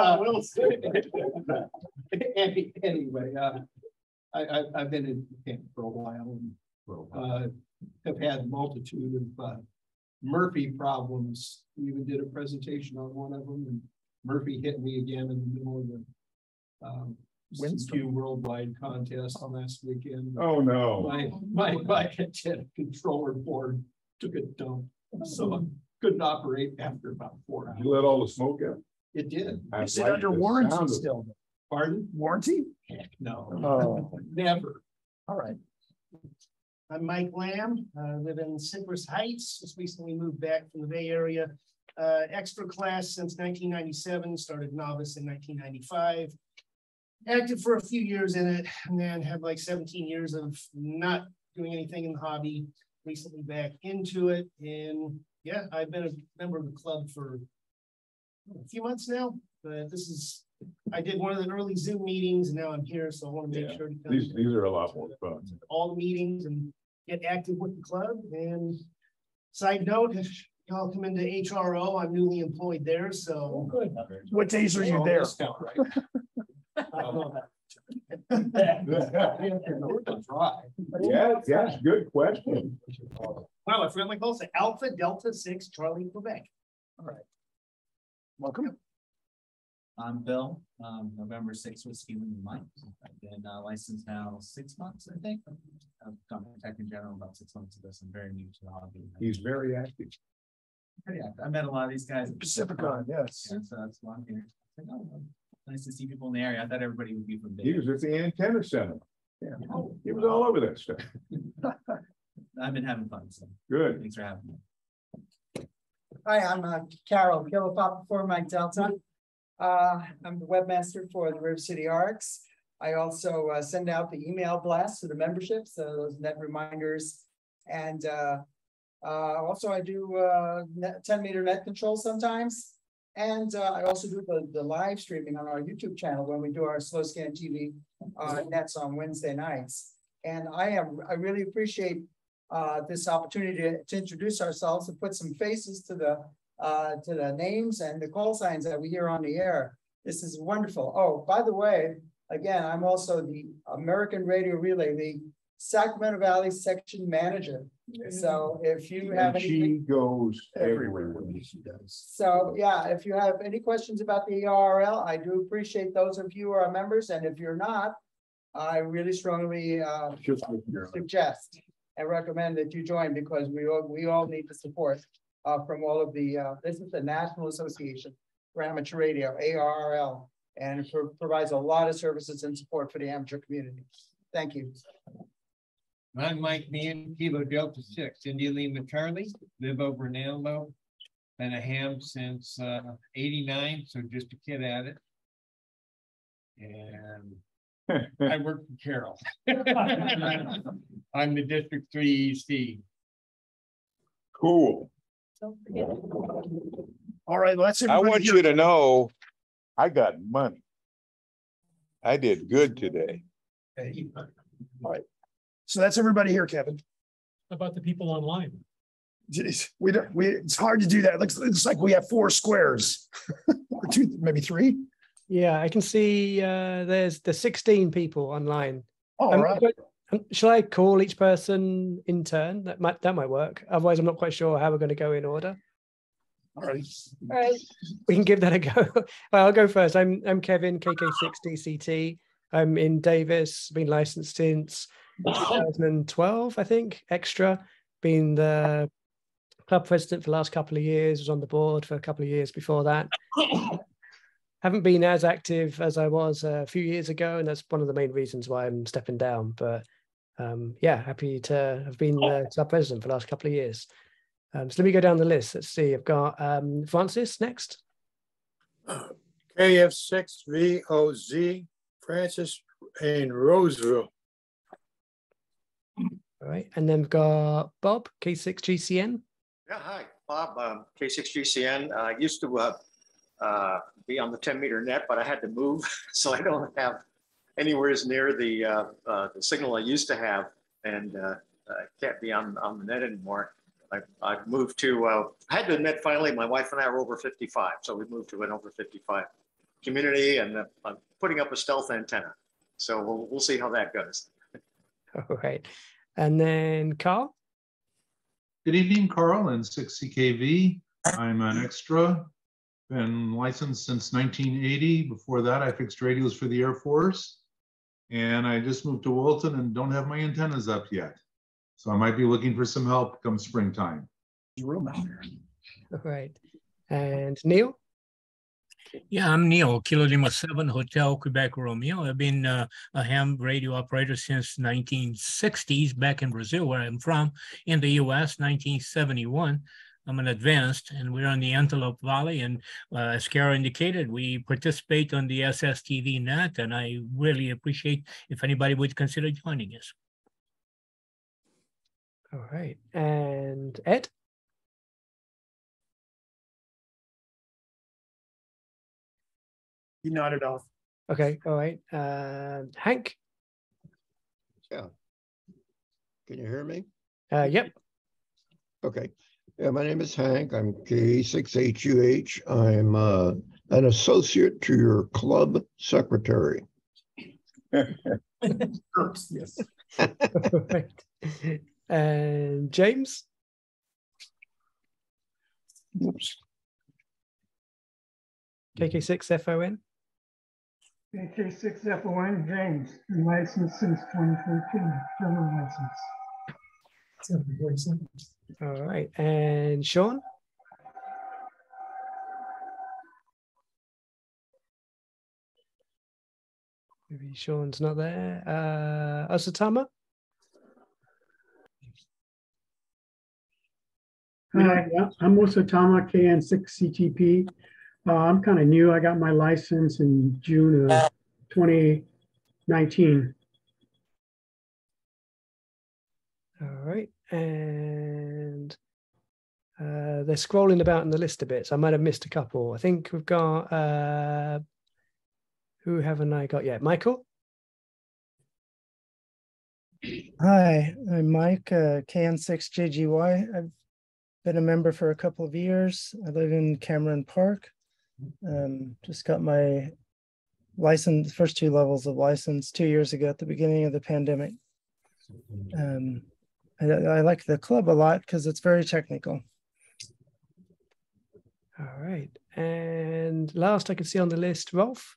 Anyway, I've been in camp for a while and have had a multitude of Murphy problems. We even did a presentation on one of them, and Murphy hit me again in the middle of the CQ worldwide contest last weekend. Oh no! My controller board took a dump, so I couldn't operate after about 4 hours. You let all the smoke out? It did. Is it under warranty still? Pardon? Warranty? Heck no. Oh, Never. all right. I'm Mike Lamb, live in Cypress Heights, just recently moved back from the Bay Area. Extra class since 1997, started novice in 1995. Active for a few years in it, and then had like 17 years of not doing anything in the hobby. Recently back into it, and yeah, I've been a member of the club for a few months now. But this is, I did one of the early Zoom meetings, and now I'm here, so I want to make sure to come These are a lot more fun. all the meetings and get active with the club. And side note, if y'all come into HRO, I'm newly employed there, so. Good. What days are you there? Yes, good question. Wow, I forgot my call sign. Alpha Delta 6 Charlie Quebec. All right. Welcome. I'm Bill, November 6th with Steven and Mike. I've been licensed now 6 months, I think. I've gone to tech in general about 6 months ago, so I'm very new to the hobby. He's very active. Pretty active. I met a lot of these guys. Pacificon, yes. Yeah, so that's why I'm here. Like, oh, nice to see people in the area. I thought everybody would be from there. He was at the antenna center. Yeah, he was all over that stuff. I've been having fun, so good. Thanks for having me. Hi, I'm Carol Killapop for Mike Delta. I'm the webmaster for the River City Arcs. I also send out the email blasts to the memberships, those net reminders. And also I do 10-meter net control sometimes. And I also do the live streaming on our YouTube channel when we do our Slow Scan TV nets on Wednesday nights. And I really appreciate this opportunity to introduce ourselves and put some faces to the names and the call signs that we hear on the air. This is wonderful. Oh, by the way, again, I'm also the American Radio Relay League Sacramento Valley section manager. So if you have any, she goes everywhere when she does. So yeah, if you have any questions about the ERL, I do appreciate those of you who are members, and if you're not, I really strongly suggest and recommend that you join, because we all need the support from all of the. This is the National Association for Amateur Radio, ARRL, and it provides a lot of services and support for the amateur community. Thank you. I'm Mike Meehan, Kilo Delta 6, India Lima Charlie, live over in Antelope. Been a ham since 89, so just a kid at it. And I work for Carol. I'm the District 3 EC. Cool. All right, well, that's I want you to know I got money. I did good today. All right. So that's everybody here, Kevin. How about the people online? Jeez, it's hard to do that. It looks like we have 4 squares or 2, maybe 3. Yeah, I can see there's the 16 people online. All right. Shall I call each person in turn? That might work. Otherwise, I'm not quite sure how we're going to go in order. All right. All right. We can give that a go. Well, I'll go first. I'm Kevin, KK6DCT. I'm in Davis, been licensed since 2012, I think, extra. Been the club president for the last couple of years, was on the board for a couple of years before that. Haven't been as active as I was a few years ago, and that's one of the main reasons why I'm stepping down. But yeah, happy to have been the club president for the last couple of years. So let me go down the list. Let's see. I've got Francis next. KF6VOZ, Francis in Roseville. All right, and then we've got Bob, K6GCN. Yeah, hi, Bob, K6GCN. I used to be on the 10-meter net, but I had to move, so I don't have anywhere as near the signal I used to have, and I can't be on the net anymore. I've moved to, I had the net finally. My wife and I are over 55, so we moved to an over 55 community, and I'm putting up a stealth antenna. So we'll see how that goes. All right. And then Carl. Good evening, Carl, and 6CKV. I'm an extra, been licensed since 1980. Before that, I fixed radios for the Air Force. And I just moved to Wilton and don't have my antennas up yet. So I might be looking for some help come springtime. All right. And Neil? Yeah, I'm Neil, Kilo Lima 7, Hotel Quebec Romeo. I've been a ham radio operator since 1960s back in Brazil, where I'm from. In the US, 1971. I'm an advanced, and we're on the Antelope Valley. And as Kara indicated, we participate on the SSTV net, and I really appreciate if anybody would consider joining us. All right. And Ed? You nodded off. Okay, all right. Hank? Yeah. Can you hear me? Yep. Okay. Yeah, my name is Hank. I'm K6HUH. I'm an associate to your club secretary. Yes. Right. And James? Oops. KK6FON? AK6FON, James, been licensed since 2014, general license. All right, and Sean? Maybe Sean's not there. Osatama? Hi, I'm Osatama, KN6CTP. I'm kind of new. I got my license in June of 2019. All right, and They're scrolling about in the list a bit, so I might have missed a couple. I think we've got, who haven't I got yet? Michael? Hi, I'm Mike, KN6JGY. I've been a member for a couple of years. I live in Cameron Park. Just got my license, first 2 levels of license 2 years ago at the beginning of the pandemic. I like the club a lot because it's very technical. All right. And last I can see on the list, Rolf.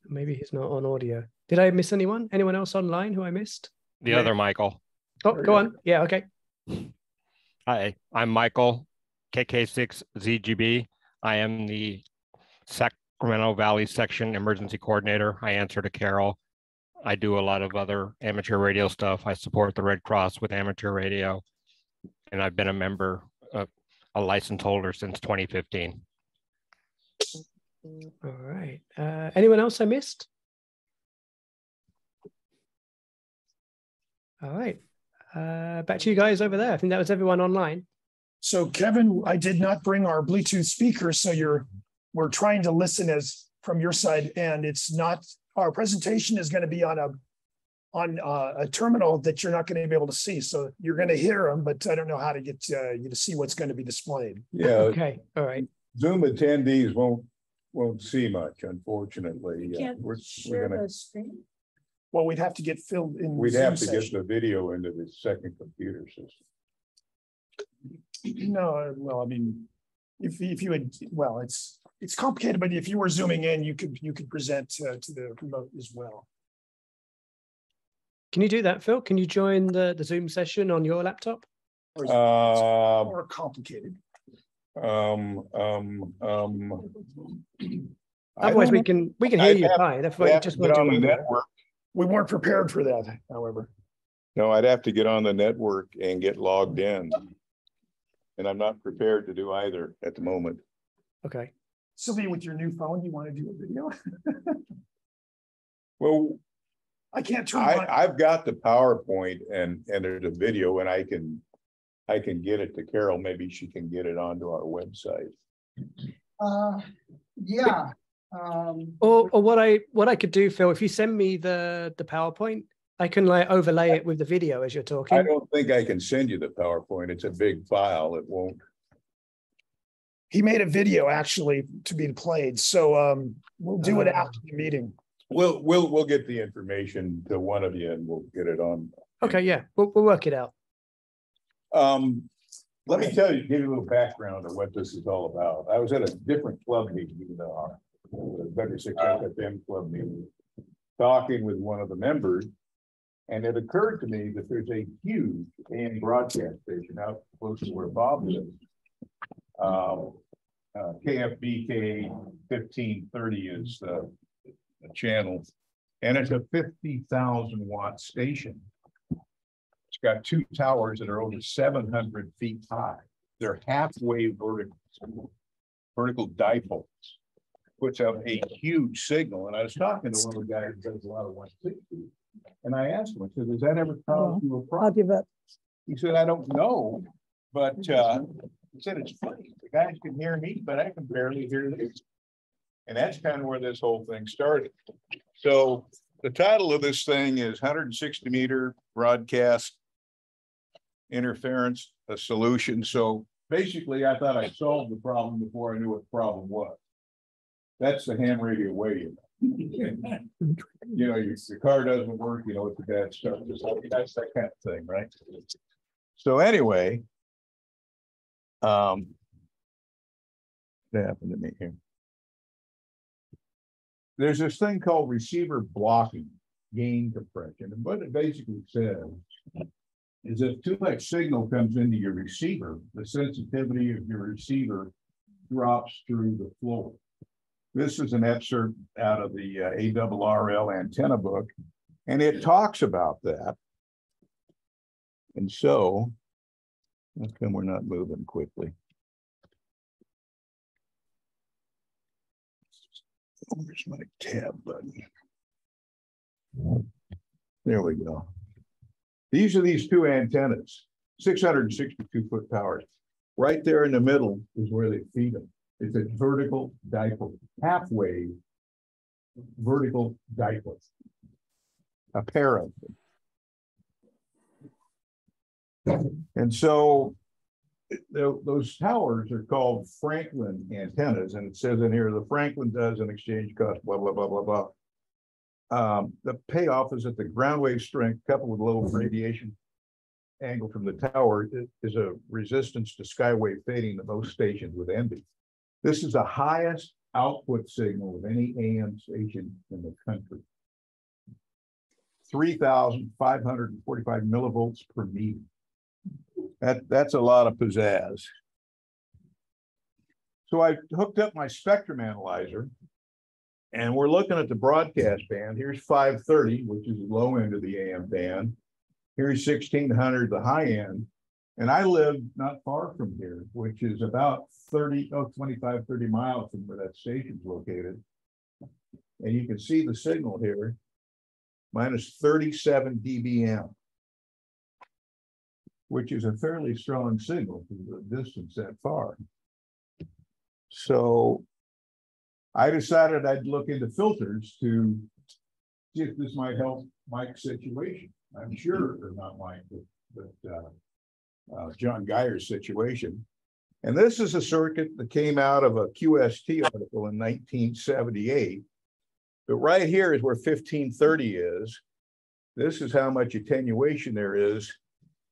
Maybe he's not on audio. Did I miss anyone? Anyone else online who I missed? The other Michael. Oh, go on. Yeah, okay. Hi, I'm Michael, KK6ZGB. I am the Sacramento Valley Section Emergency Coordinator. I answer to Carol. I do a lot of other amateur radio stuff. I support the Red Cross with amateur radio. And I've been a member, a license holder since 2015. All right. Anyone else I missed? All right. Back to you guys over there. I think that was everyone online. So Kevin, I did not bring our Bluetooth speaker, so we're trying to listen as from your side, and it's not, our presentation is going to be on a terminal that you're not going to be able to see. So you're going to hear them, but I don't know how to get you to see what's going to be displayed. Yeah. Okay. All right. Zoom attendees won't see much, unfortunately. We're gonna. Well, we'd have to get Phil in. We'd Zoom have to session. get the video into the second computer system. No, well, I mean, if you had, well, it's complicated, but if you were zooming in, you could present to the remote as well. Can you do that, Phil? Can you join the Zoom session on your laptop? Or is it more complicated? Otherwise, we can hear you fine. If we just want to do the network. We weren't prepared for that, however. No, I'd have to get on the network and get logged in. And I'm not prepared to do either at the moment. Okay. Sylvia, with your new phone, you want to do a video? Well, I can't turn. I've got the PowerPoint and there's a video, and I can get it to Carol. Maybe she can get it onto our website. Yeah. Or what I could do, Phil, if you send me the PowerPoint, I can like overlay it with the video as you're talking. I don't think I can send you the PowerPoint. It's a big file. It won't. He made a video actually to be played, so we'll do it after the meeting. We'll get the information to one of you, and we'll get it on. Okay, yeah, we'll work it out. Let me give you a little background of what this is all about. I was at a different club meeting, the Better 6 FM club meeting, talking with one of the members, and it occurred to me that there's a huge AM broadcast station out close to where Bob lives. KFBK 1530 is the channel, and it's a 50,000 watt station. It's got 2 towers that are over 700 feet high. They're halfway vertical dipoles. Puts out a huge signal. And I was talking to one of the guys who does a lot of 160. And I asked him, I said, does that ever cause you a problem? I'll give up. He said, I don't know. But he said, it's funny. The guys can hear me, but I can barely hear them. And that's kind of where this whole thing started. So the title of this thing is 160 meter broadcast interference, a solution. So basically, I thought I solved the problem before I knew what the problem was. That's the ham radio way. Your car doesn't work, it's a bad start. That's that kind of thing, right? So anyway, what happened to me here? There's this thing called receiver blocking gain compression. And what it basically says is if too much signal comes into your receiver, the sensitivity of your receiver drops through the floor. This is an excerpt out of the ARRL antenna book, and it talks about that. And so, how come we're not moving quickly? Where's my tab button? There we go. These are these two antennas, 662-foot towers. Right there in the middle is where they feed them. It's a vertical dipole, half-wave vertical dipole, a pair of them. And so those towers are called Franklin antennas, and it says in here the Franklin does an exchange cost, blah, blah, blah, blah, blah. The payoff is that the ground wave strength coupled with low radiation angle from the tower is a resistance to skywave fading that most stations would envy. This is the highest output signal of any AM station in the country. 3,545 millivolts per meter. That's a lot of pizzazz. So I hooked up my spectrum analyzer, and we're looking at the broadcast band. Here's 530, which is the low end of the AM band. Here's 1600, the high end. And I live not far from here, which is about 25, 30 miles from where that station's located. And you can see the signal here, minus 37 dBm, which is a fairly strong signal for the distance that far. So I decided I'd look into filters to see if this might help Mike's situation. I'm sure, or not Mike, but John Geyer's situation. And this is a circuit that came out of a QST article in 1978. But right here is where 1530 is. This is how much attenuation there is.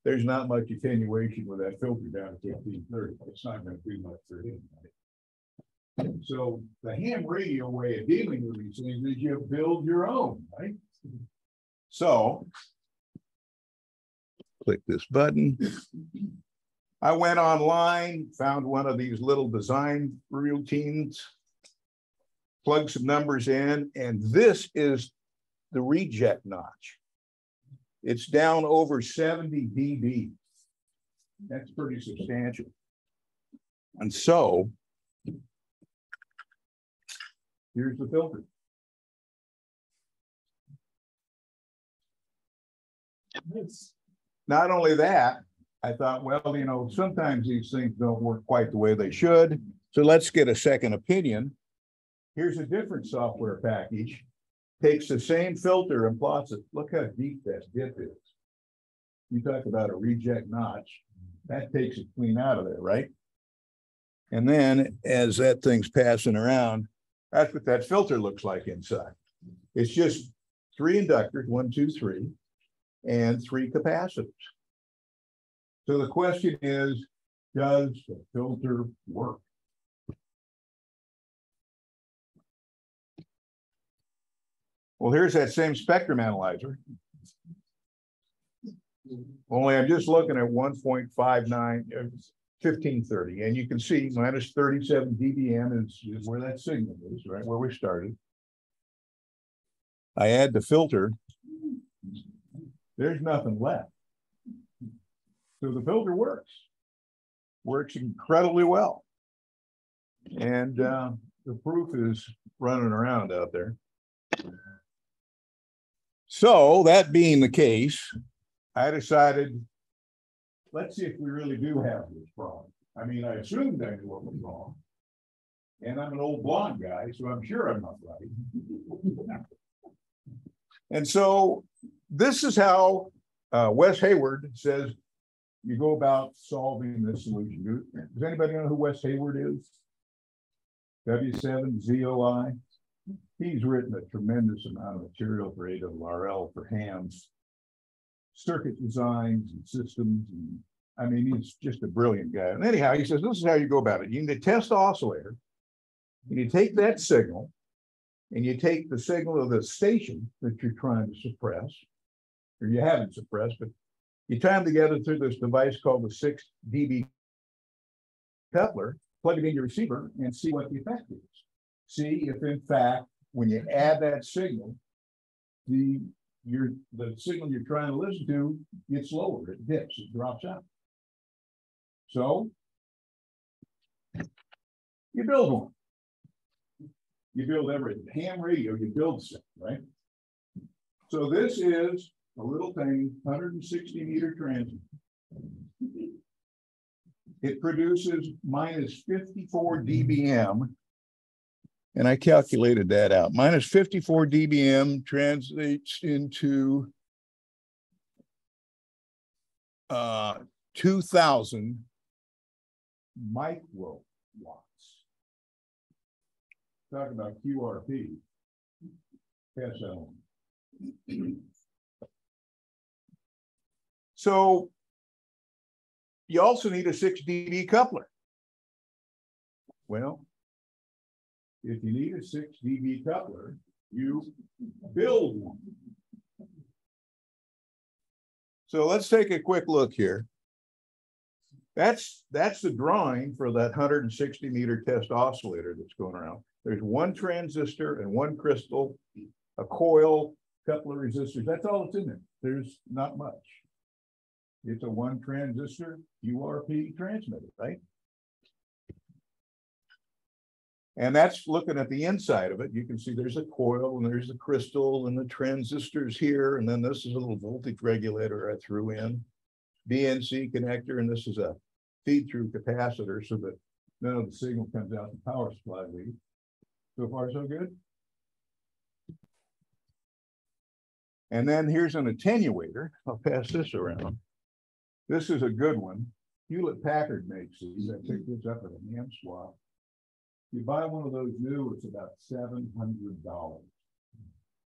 There's not much attenuation with that filter down at 1530. It's not going to do much for anybody. So the ham radio way of dealing with these things is you build your own, right? So click this button. I went online, found one of these little design routines, plugged some numbers in, and this is the reject notch. It's down over 70 dB. That's pretty substantial. And so here's the filter. Not only that, I thought, well, you know, sometimes these things don't work quite the way they should. So let's get a second opinion. Here's a different software package. Takes the same filter and plots it. Look how deep that dip is. You talk about a reject notch. That takes it clean out of there, right? And then as that thing's passing around, that's what that filter looks like inside. It's just 3 inductors, 1, 2, 3, and 3 capacitors. So the question is, does the filter work? Well, here's that same spectrum analyzer. Only I'm just looking at 1.59, 1530. And you can see minus 37 dBm is where that signal is, right where we started. I add the filter. There's nothing left. So the filter works incredibly well. And the proof is running around out there. So that being the case, I decided, let's see if we really do have this problem. I mean, I assumed I knew what was wrong. And I'm an old blonde guy, so I'm sure I'm not right. And so this is how Wes Hayward says you go about solving this solution. Does anybody know who Wes Hayward is? W7ZOI. He's written a tremendous amount of material for ARRL for hams, circuit designs and systems. And I mean, he's just a brilliant guy. And anyhow, he says, this is how you go about it. You need to test the oscillator, and you take that signal, and you take the signal of the station that you're trying to suppress, or you haven't suppressed, but you tie them together through this device called the 6 dB coupler, plug it in your receiver, and see what the effect is. See if, in fact, when you add that signal, the signal you're trying to listen to gets lower, it dips, it drops out. So you build one. You build everything. Ham radio, you build something, right? So this is a little tiny 160 meter transmitter. It produces minus 54 dBm. And I calculated that out. Minus 54 dBm translates into 2,000 microwatts. Talk about QRP. So you also need a 6 dB coupler. Well, if you need a 6 dB coupler, you build one. So let's take a quick look here. That's the drawing for that 160 meter test oscillator that's going around. There's one transistor and one crystal, a coil, couple of resistors. That's all that's in there. There's not much. It's a one transistor URP transmitter, right? And that's looking at the inside of it. You can see there's a coil and there's a crystal and the transistors here. And then this is a little voltage regulator I threw in, BNC connector, and this is a feed through capacitor so that none of the signal comes out the power supply lead. So far, so good. And then here's an attenuator. I'll pass this around. This is a good one. Hewlett-Packard makes these. I picked this up at a ham swap. You buy one of those new, it's about $700.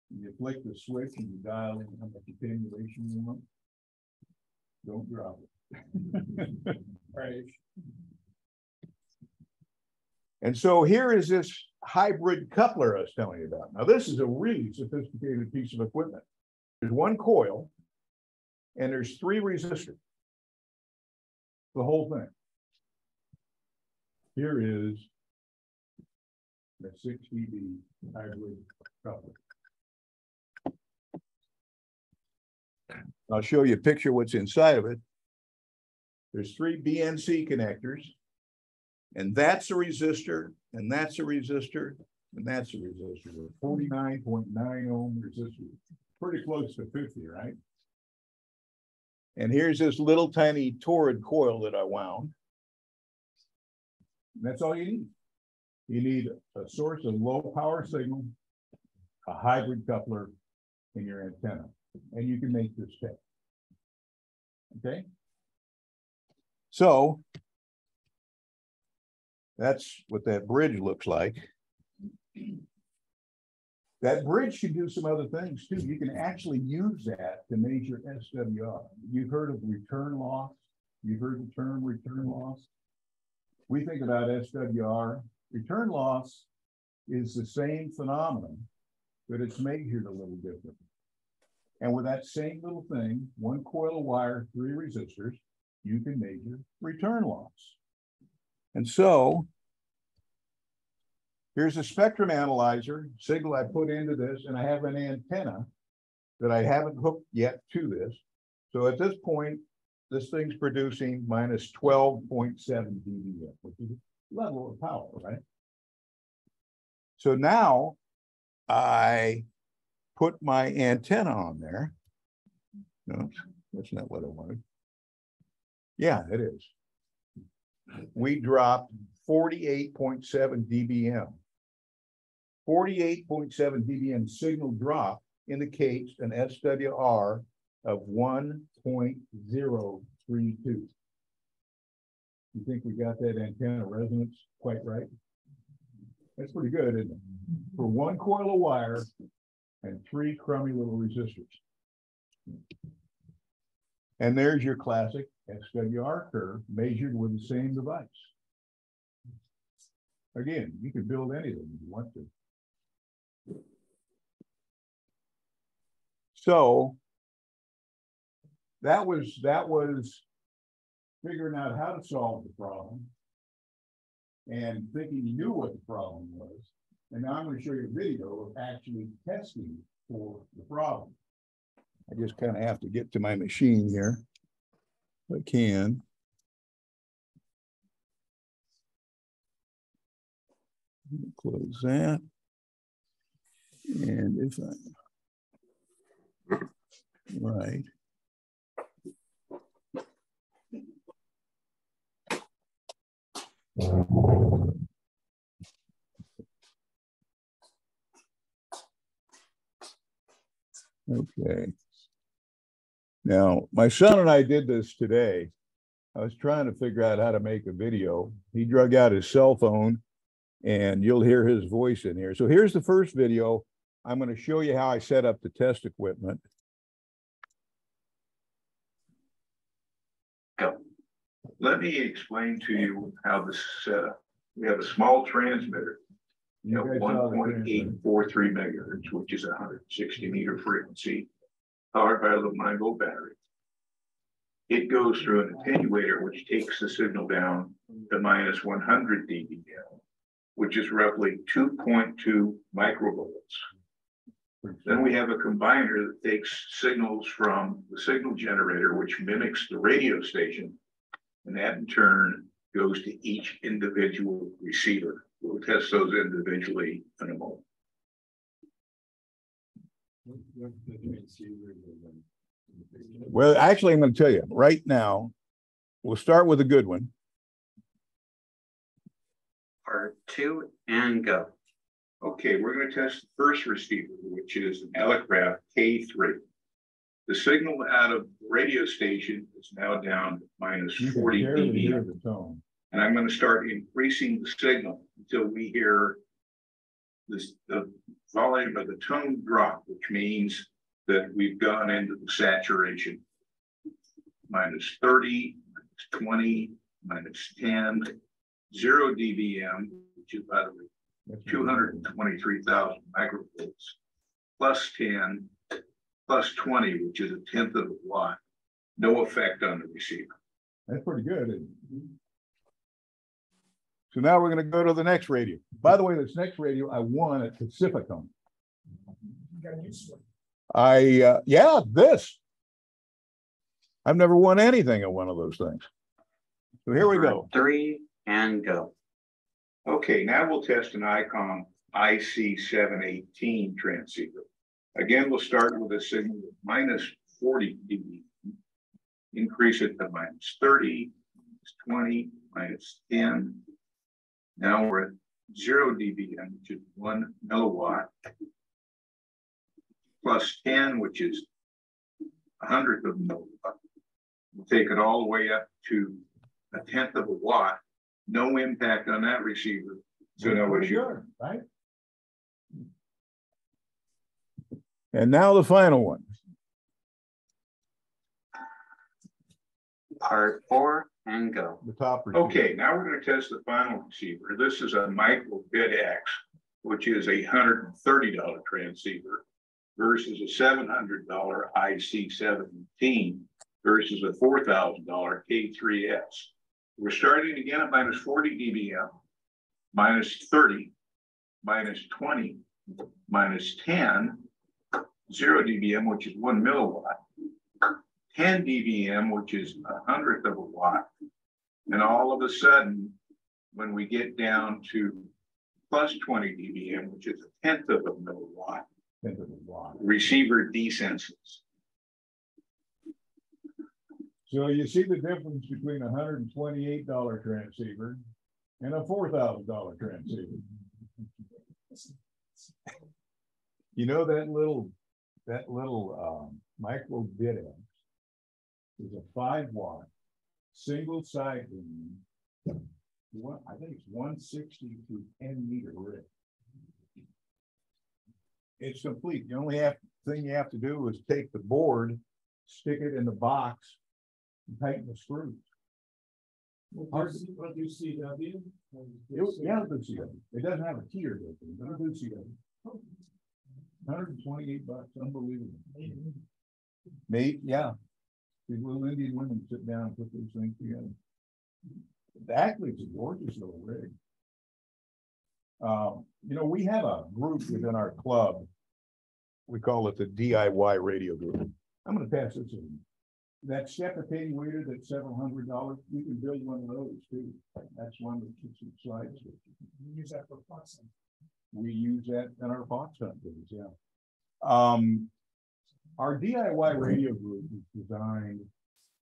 You flick the switch and you dial in how much attenuation you want. Don't drop it. Right. And so here is this hybrid coupler I was telling you about. Now, this is a really sophisticated piece of equipment. There's one coil and there's 3 resistors. The whole thing. Here is the 6 dB hybrid coupler. I'll show you a picture of what's inside of it. There's 3 BNC connectors, and that's a resistor, and that's a resistor, and that's a resistor. 49.9 ohm resistor. Pretty close to 50, right? And here's this little tiny torrid coil that I wound. And that's all you need. You need a source of low power signal, a hybrid coupler, in your antenna. And you can make this test. Okay? So that's what that bridge looks like. That bridge can do some other things too. You can actually use that to measure SWR. You've heard of return loss. You've heard the term return loss. We think about SWR. Return loss is the same phenomenon, but it's measured a little different. And with that same little thing, one coil of wire, 3 resistors, you can measure return loss. And so here's a spectrum analyzer signal I put into this, and I have an antenna that I haven't hooked yet to this. So at this point, this thing's producing minus 12.7 dBm, which is a level of power, right? So now I put my antenna on there. No, that's not what I wanted. Yeah, it is. We dropped 48.7 dBm. 48.7 dBm signal drop indicates an SWR of 1.032. You think we got that antenna resonance quite right? That's pretty good, isn't it? For one coil of wire and 3 crummy little resistors. And there's your classic SWR curve measured with the same device. Again, you can build anything if you want to. So that was figuring out how to solve the problem and thinking you knew what the problem was. And now I'm going to show you a video of actually testing for the problem. I just kind of have to get to my machine here if I can. Close that. And if I Right. Okay. Now, my son and I did this today. I was trying to figure out how to make a video. He drug out his cell phone and you'll hear his voice in here. So here's the first video. I'm going to show you how I set up the test equipment. Go. Let me explain to you how this is set up. We have a small transmitter, 1.843 megahertz, which is a 160 meter frequency, powered by a lithium-ion battery. It goes through an attenuator, which takes the signal down to minus 100 dBm, which is roughly 2.2 microvolts. Then we have a combiner that takes signals from the signal generator, which mimics the radio station, and that in turn goes to each individual receiver. We'll test those individually in a moment. Well, actually, I'm going to tell you right now, we'll start with a good one. Part 2 and go. Okay, we're going to test the first receiver, which is an Elecraft K3. The signal out of the radio station is now down to minus 40 dB. And I'm going to start increasing the signal until we hear this, the volume of the tone drop, which means that we've gone into the saturation. Minus 30, minus 20, minus 10, 0 dBm, which is by the way, 223,000 microvolts, plus 10, plus 20, which is a tenth of a watt. No effect on the receiver. That's pretty good, isn't it? So now we're going to go to the next radio. By the way, this next radio I won at Pacificum. You got a new swing. Yeah, this. I've never won anything at one of those things. So here we go. 3 and go. Okay, now we'll test an ICOM IC718 transceiver. Again, we'll start with a signal of minus 40 dB. Increase it to minus 30, minus 20, minus 10. Now we're at 0 dBm, which is 1 milliwatt, plus 10, which is 100th of a milliwatt. We'll take it all the way up to a tenth of a watt. No impact on that receiver. So no issue. Right? And now the final one. Part 4 and go. The top receiver. Okay, now we're going to test the final receiver. This is a Micro BidX, which is a $130 transceiver versus a $700 IC17 versus a $4,000 K3S. We're starting again at minus 40 dBm, minus 30, minus 20, minus 10, 0 dBm, which is 1 milliwatt, 10 dBm, which is 100th of a watt. And all of a sudden, when we get down to plus 20 dBm, which is a tenth of a milliwatt, receiver desenses. So you see the difference between a $128 transceiver and a $4,000 transceiver. You know that little Micro BidX is a 5 watt single side beam. I think it's 160 to 10 meter rig. It's complete. The only thing you have to do is take the board, stick it in the box, and tighten the screws. What do you CW? Yeah, it's CW. It doesn't have a tier, but it does CW. $128, unbelievable. Mate, yeah. These little Indian women sit down and put those things together. Actually, it's a gorgeous little rig. You know, we have a group within our club. We call it the DIY radio group. I'm going to pass this in. That step attenuator that's several $100s, you can build one of those too. That's one that slides. You use that for fox hunt. We use that in our fox hunt days, yeah. Our DIY radio group is designed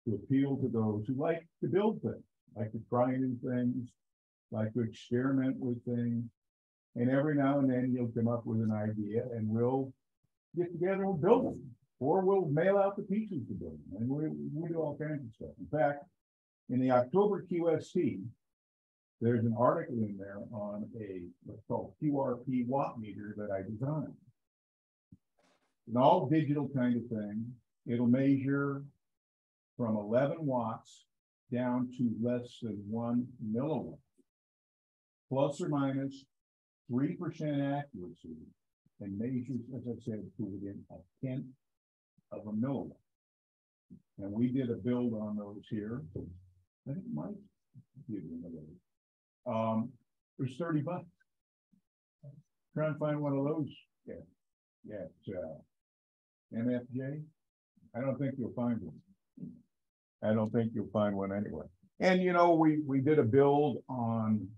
to appeal to those who like to build things, like to try new things, like to experiment with things. And every now and then you'll come up with an idea and we'll get together and build them, or we'll mail out the pieces to build them. And we do all kinds of stuff. In fact, in the October QST, there's an article in there on what's called QRP watt meter that I designed. An all digital kind of thing. It'll measure from 11 watts down to less than 1 milliwatt, plus or minus 3% accuracy, and measures, as I said, to within 1/10 of a milliwatt. And we did a build on those here. I think Mike did one of those. It was $30. Try and find one of those. Yeah, it's MFJ. I don't think you'll find one. I don't think you'll find one anywhere. And you know, we did a build on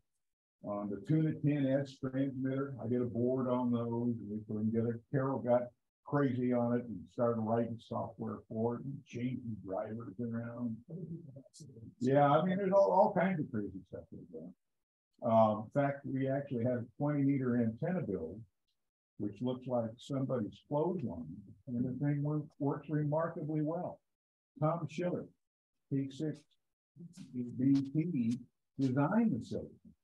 the Tuna 10S transmitter. I did a board on those, and we put them together. Carol got crazy on it and started writing software for it and changing drivers around. Yeah, I mean, there's all kinds of crazy stuff we've done. In fact, we actually had a 20-meter antenna build, which looks like somebody's clothesline, and the thing works remarkably well. Tom Schiller, K6 BP, designed the system.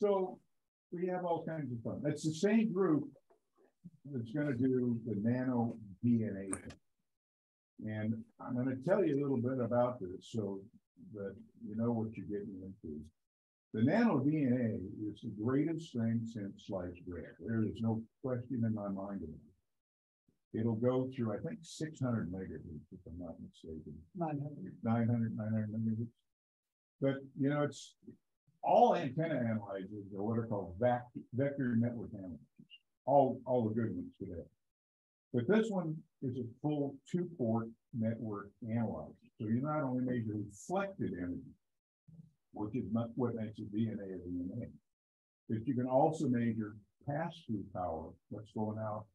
So we have all kinds of fun. It's the same group that's going to do the nano DNA thing. And I'm going to tell you a little bit about this so that you know what you're getting into. The nano DNA is the greatest thing since sliced bread. There is no question in my mind about it. It'll go through, I think, 600 megahertz, if I'm not mistaken. 900 megahertz. But, you know, it's all antenna analyzers are what are called vector network analyzers. All the good ones today. But this one is a full 2-port network analyzer. So you not only measure reflected energy, which is not what makes a DNA a DNA, but you can also measure pass-through power, what's going out,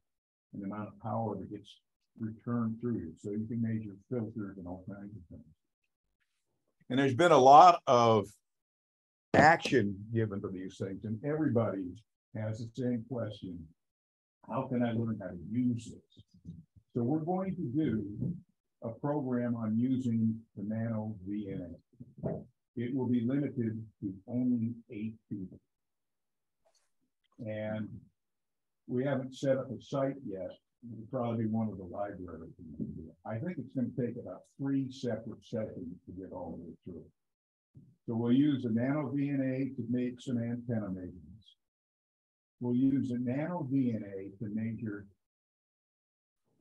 and the amount of power that gets returned through you. So you can measure filters and all kinds of things. And there's been a lot of action given to these things, and everybody has the same question: how can I learn how to use this? So we're going to do a program on using the nano DNA. It will be limited to only 8 people. And we haven't set up a site yet. It'll probably be one of the libraries. I think it's going to take about 3 separate sessions to get all the way through. So we'll use the nano DNA to make some antenna measurements. We'll use the nano DNA to measure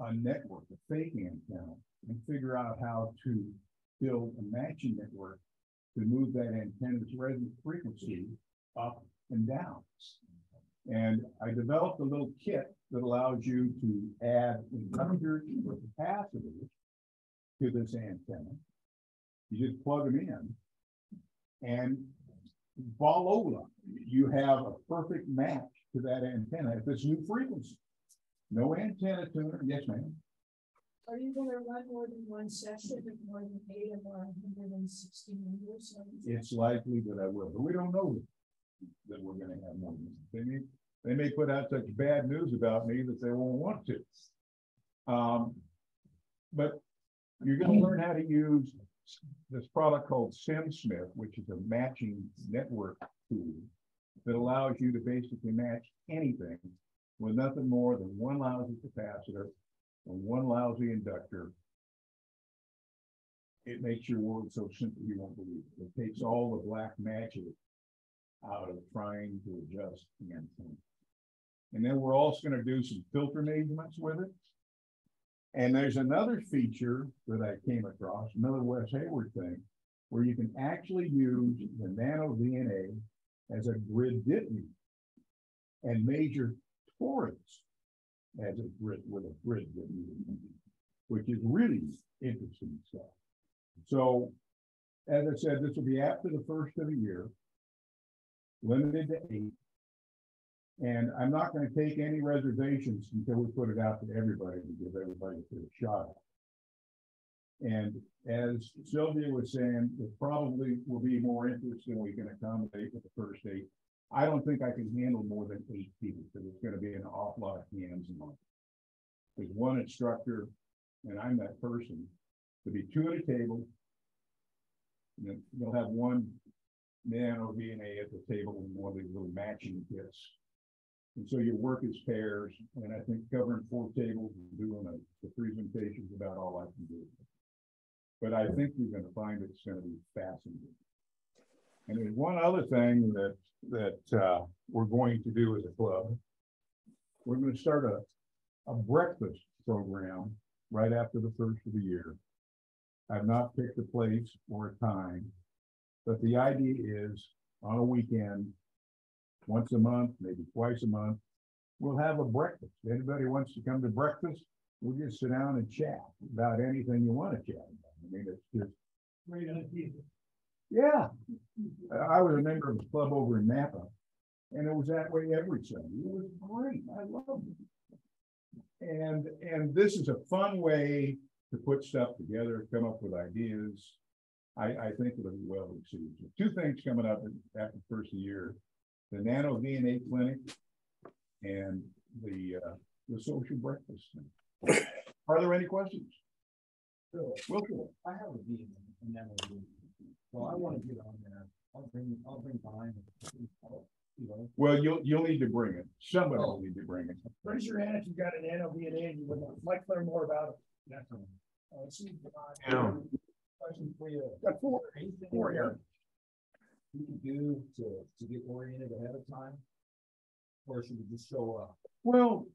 a network, a fake antenna, and figure out how to build a matching network to move that antenna's resonant frequency up and down. And I developed a little kit that allows you to add inductors or capacitors to this antenna. You just plug them in, and voila, you have a perfect match to that antenna at this new frequency. No antenna tuner. Yes, ma'am. Are you going to run more than one session of more than 8 or 160 members? It's likely that I will, but we don't know that we're going to have more than that. They may put out such bad news about me that they won't want to. But you're going to learn how to use this product called SimSmith, which is a matching network tool that allows you to basically match anything with nothing more than one lousy capacitor and one lousy inductor. It makes your world so simple you won't believe it. It takes all the black magic out of trying to adjust the antenna. And then we're also going to do some filter measurements with it. And there's another feature that I came across, another Wes Hayward thing, where you can actually use the nano DNA as a grid dip meter and measure torrents as a grid with a grid dip meter, which is really interesting stuff. So, as I said, this will be after the first of the year, limited to 8. And I'm not going to take any reservations until we put it out to everybody to give everybody a fair shot. And as Sylvia was saying, there probably will be more interest than we can accommodate with the first 8. I don't think I can handle more than 8 people because it's going to be an awful lot of hands on. There's one instructor, and I'm that person. There'll be 2 at a table. And then you'll have one nano VNA at the table and one of these little matching kits. And so your work is pairs, and I think covering 4 tables and doing the presentation is about all I can do. But I think you're going to find it's going to be fascinating. And there's one other thing that we're going to do as a club. We're going to start a breakfast program right after the first of the year. I've not picked a place or a time, but the idea is on a weekend, once a month, maybe twice a month, we'll have a breakfast. If anybody wants to come to breakfast, we'll just sit down and chat about anything you want to chat about. I mean, it's just great idea. Yeah. I was a member of a club over in Napa, and it was that way every Sunday. It was great. I loved it. And this is a fun way to put stuff together, come up with ideas. I think it'll be well received. So 2 things coming up after the first of the year: the Nano VNA clinic and the social breakfast. Are there any questions? Will. I have a VNA, and Nano VNA. So I want to get on there. I'll bring mine. You know. Well, you'll need to bring it. Somebody will need to bring it. Raise your hand if you've got an Nano VNA and you would like to learn more about it. Definitely. Yeah. Question for you. Got 4 here. You can do to get oriented ahead of time, or should we just show up? Well,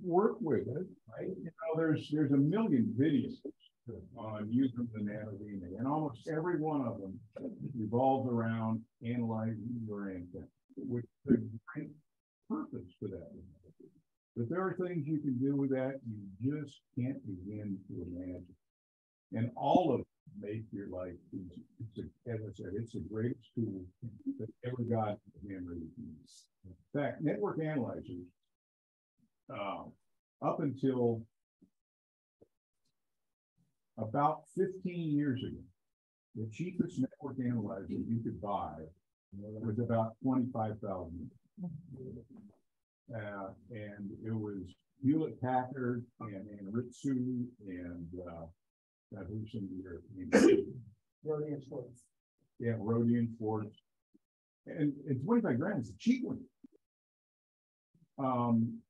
work with it, right? You know, there's a million videos on using the Nano VNA, and almost every one of them revolves around analyzing your antenna, which is a great purpose for that. But there are things you can do with that you just can't begin to imagine. And all of them make your life easy. As I said, it's the greatest tool that ever got handwritten. In fact, network analyzers, up until about 15 years ago, the cheapest network analyzer you could buy was about $25,000. And it was Hewlett Packard and Ritsu and who's some of your Rodian Sports. Yeah, Rodian Sports. And 25 grand is a cheap one.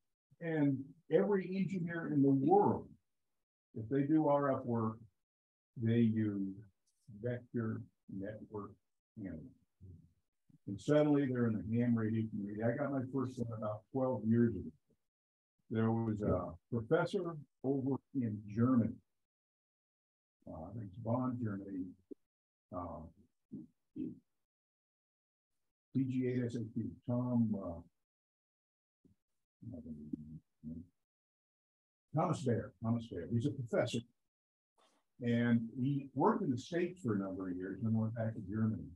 And every engineer in the world, if they do RF work, they use vector network analysis. And suddenly they're in the ham radio community. I got my first one about 12 years ago. There was a professor over in Germany, I think it's Bonn, Germany, PGA SAQ, Thomas Baer. He's a professor. And he worked in the States for a number of years and then went back to Germany.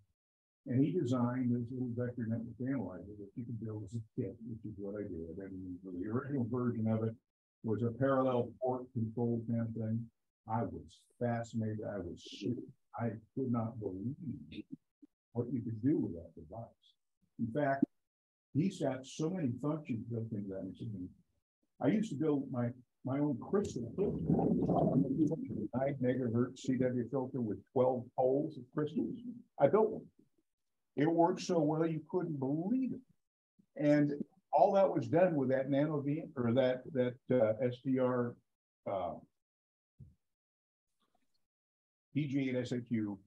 And he designed this little vector network analyzer that you can build as a kit, which is what I did. And the original version of it was a parallel port control kind of thing. I was fascinated. I could not believe what you could do with that device. In fact, he's got so many functions built into that machine. I used to build my own crystal filter, 9 megahertz CW filter with 12 poles of crystals. I built one. It worked so well you couldn't believe it. And all that was done with that Nano V or that SDR PGA and SAQ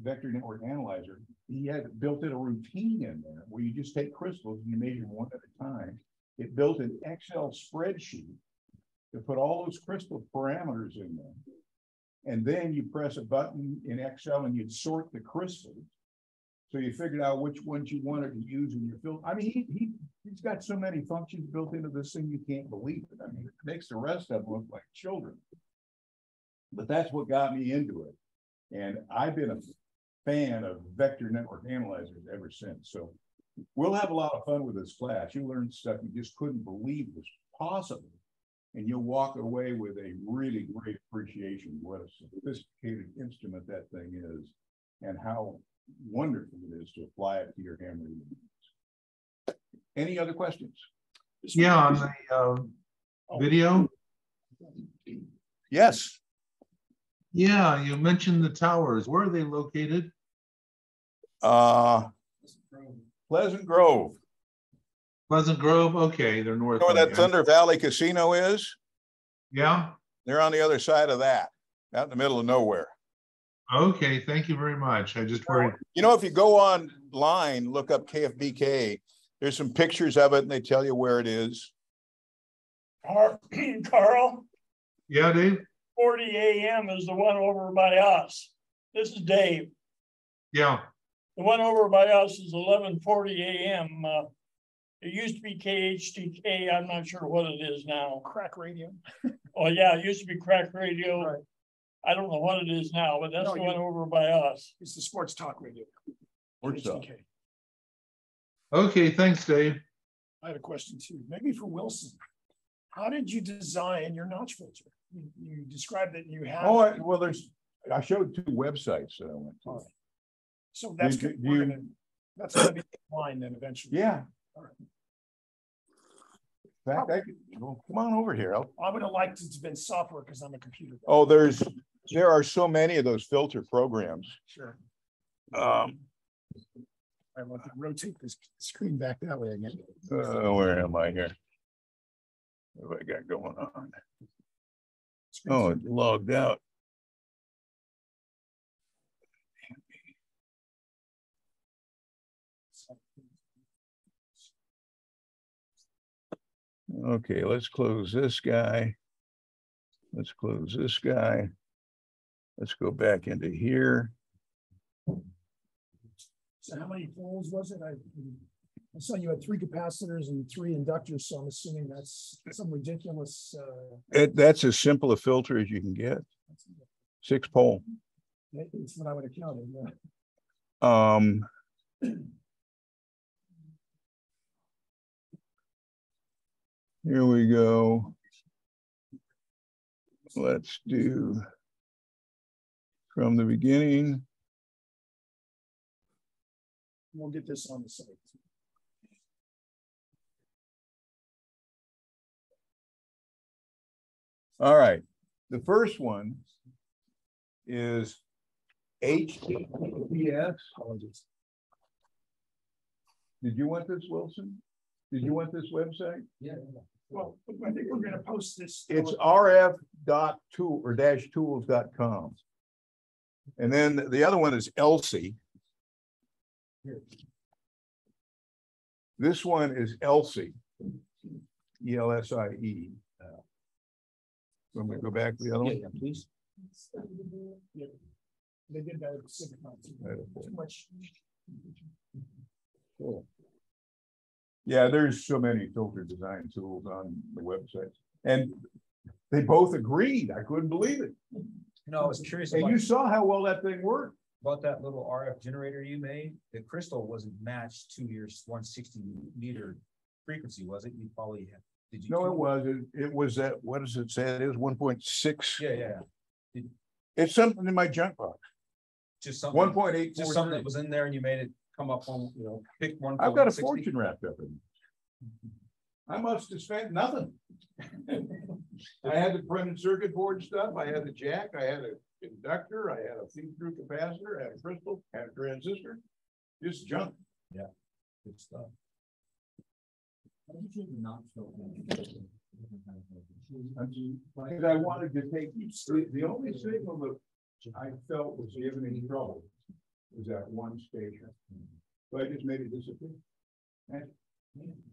vector network analyzer. He had built in a routine in there where you just take crystals and you measure one at a time. It built an Excel spreadsheet to put all those crystal parameters in there. And then you press a button in Excel and you'd sort the crystals. So you figured out which ones you wanted to use in your filter. I mean, he's got so many functions built into this thing, you can't believe it. I mean, it makes the rest of them look like children. But that's what got me into it. And I've been a fan of vector network analyzers ever since. So we'll have a lot of fun with this class. You learn stuff you just couldn't believe was possible. And you'll walk away with a really great appreciation what a sophisticated instrument that thing is and how wonderful it is to apply it to your hammer. Any other questions? Yeah, on the video. Yes. Yeah, you mentioned the towers. Where are they located? Pleasant Grove. Pleasant Grove. Okay, they're north. You know where that Thunder Valley Casino is? Yeah. They're on the other side of that, out in the middle of nowhere. Okay, thank you very much. I just worried. You know, if you go online, look up KFBK, there's some pictures of it and they tell you where it is. Carl? Yeah, Dave? 40 AM is the one over by us. This is Dave. Yeah. The one over by us is 11:40 AM. It used to be KHTK. I'm not sure what it is now. Crack radio. Oh yeah, it used to be crack radio. Right. I don't know what it is now, but that's the one over by us. It's the sports talk radio. Sports talk. Okay, thanks, Dave. I had a question too, maybe for Wilson. How did you design your notch filter? You described that you have. Oh, well, I showed 2 websites that I went to. Right. So that's good. That's going to be online then eventually. Yeah. All right. In fact, come on over here. I would have liked it to have been software because I'm a computer guy. Oh, there are so many of those filter programs. Sure. I want to rotate this screen back that way again. Where am I here? What have I got going on? Oh, it logged out. Okay, let's close this guy. Let's close this guy. Let's go back into here. So how many poles was it? I saw you had 3 capacitors and 3 inductors, so I'm assuming that's some ridiculous. That's as simple a filter as you can get. 6 pole. That's what I would have counted. Yeah. Here we go. Let's do from the beginning. We'll get this on the site. All right. The first one is HTTPS. Did you want this, Wilson? Did you want this website? Yeah. Well, I think we're going to post this. It's rf.tool or -tools.com. And then the other one is ELSI. This one is ELSI. ELSIE. Let me go back to the other one. Yeah, please. Yeah. They did that with 6 months. Too much. Cool. Yeah, there's so many filter design tools on the website. And they both agreed. I couldn't believe it. I was curious. And you saw how well that thing worked. About that little RF generator you made. The crystal wasn't matched to your 160 meter frequency, was it? You probably had. Did you? No, it was. It was that. What does it say? It is 1.6. Yeah. It's something in my junk box. Just something. 1.8. Just something that was in there, and you made it come up on. Pick one. I've got a fortune wrapped up in it. I must have spent nothing. I had the printed circuit board stuff. I had the jack. I had an inductor. I had a feed-through capacitor. I had a crystal. I had a transistor. Just junk. Yeah, good stuff. Because I wanted to take the only signal that I felt was giving me trouble was that one station. So I just made it disappear. And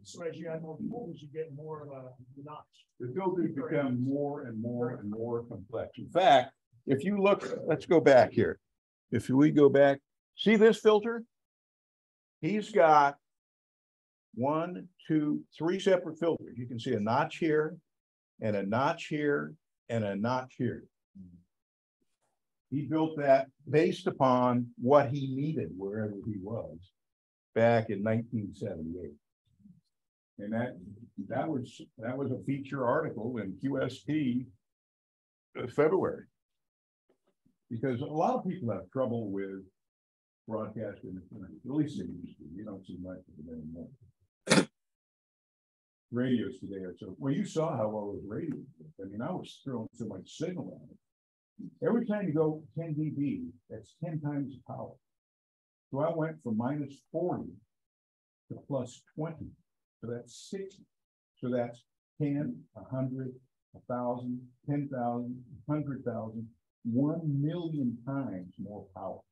so as you add more poles, you get more notch. The filters become more and more and more complex. In fact, if you look, let's go back here. If we go back, see this filter? He's got 1, 2, 3 separate filters. You can see a notch here, and a notch here, and a notch here. He built that based upon what he needed wherever he was. back in 1978. And that was a feature article in QST February. Because a lot of people have trouble with broadcast interference. At least they used to. You don't see much of it anymore. Radios today are so, well, you saw how well those radios work. I mean, I was throwing so much signal at it. Every time you go 10 dB, that's 10 times the power. So I went from -40 to +20. So that's 60. So that's 10, 100, 1,000, 10,000, 100,000, 1 million times more power.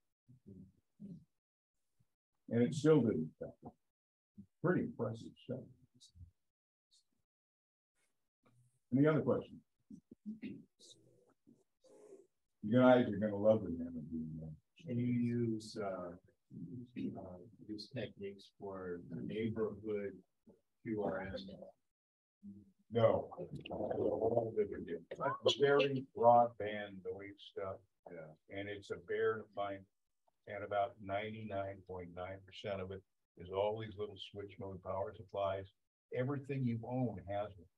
And it still didn't stop. Pretty impressive stuff. Any other questions? You guys are going to love the name of doing that. Can you use these techniques for the neighborhood QRM? No. That's very broadband noise stuff. Yeah. And it's a bear to find. And about 99.9% of it is all these little switch mode power supplies. Everything you own has it.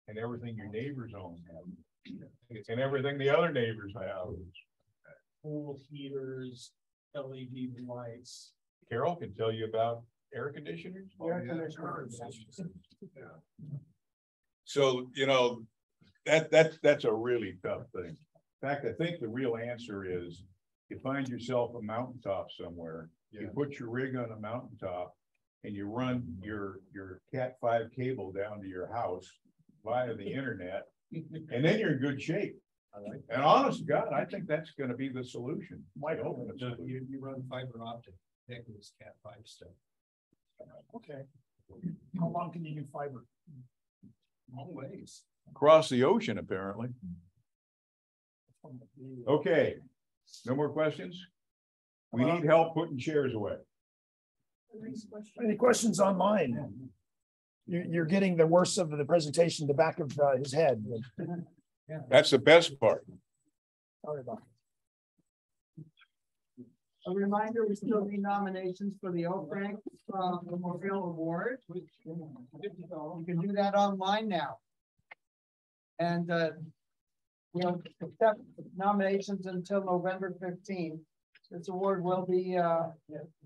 And everything your neighbors own have it. And everything the other neighbors have. Pool heaters, LED lights. Carol can tell you about air conditioners. Air conditioners. Yeah. So, you know, that's a really tough thing. In fact, I think the real answer is you find yourself a mountaintop somewhere, you put your rig on a mountaintop and you run your Cat 5 cable down to your house via the internet, and then you're in good shape. And honest to God, I think that's going to be the solution. Might open it. You run fiber optic, that was Cat 5 stuff. Okay. How long can you do fiber? Long ways. Across the ocean, apparently. Okay. No more questions? We need help putting chairs away. Any questions online? You're getting the worst of the presentation, the back of his head. That's the best part. Sorry about it. A reminder, we still need nominations for the O. Frank Memorial Award. You can do that online now. And we'll accept nominations until November 15th. This award will be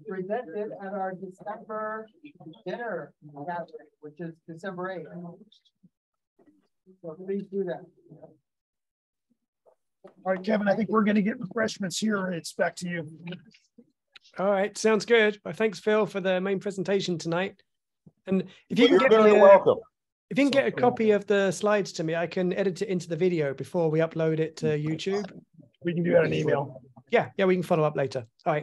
presented at our December dinner, which is December 8th. So please do that. All right, Kevin, I think we're going to get refreshments here. It's back to you. All right, sounds good. Well, thanks, Phil, for the main presentation tonight. And if you can get welcome. If you can get a copy of the slides to me, I can edit it into the video before we upload it to YouTube. We can do that in email. Yeah, we can follow up later. All right.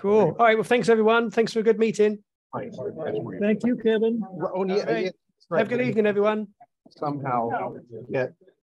Cool. All right, well, thanks, everyone. Thanks for a good meeting. Thank you, Kevin. Right. Have a good evening, everyone. Somehow get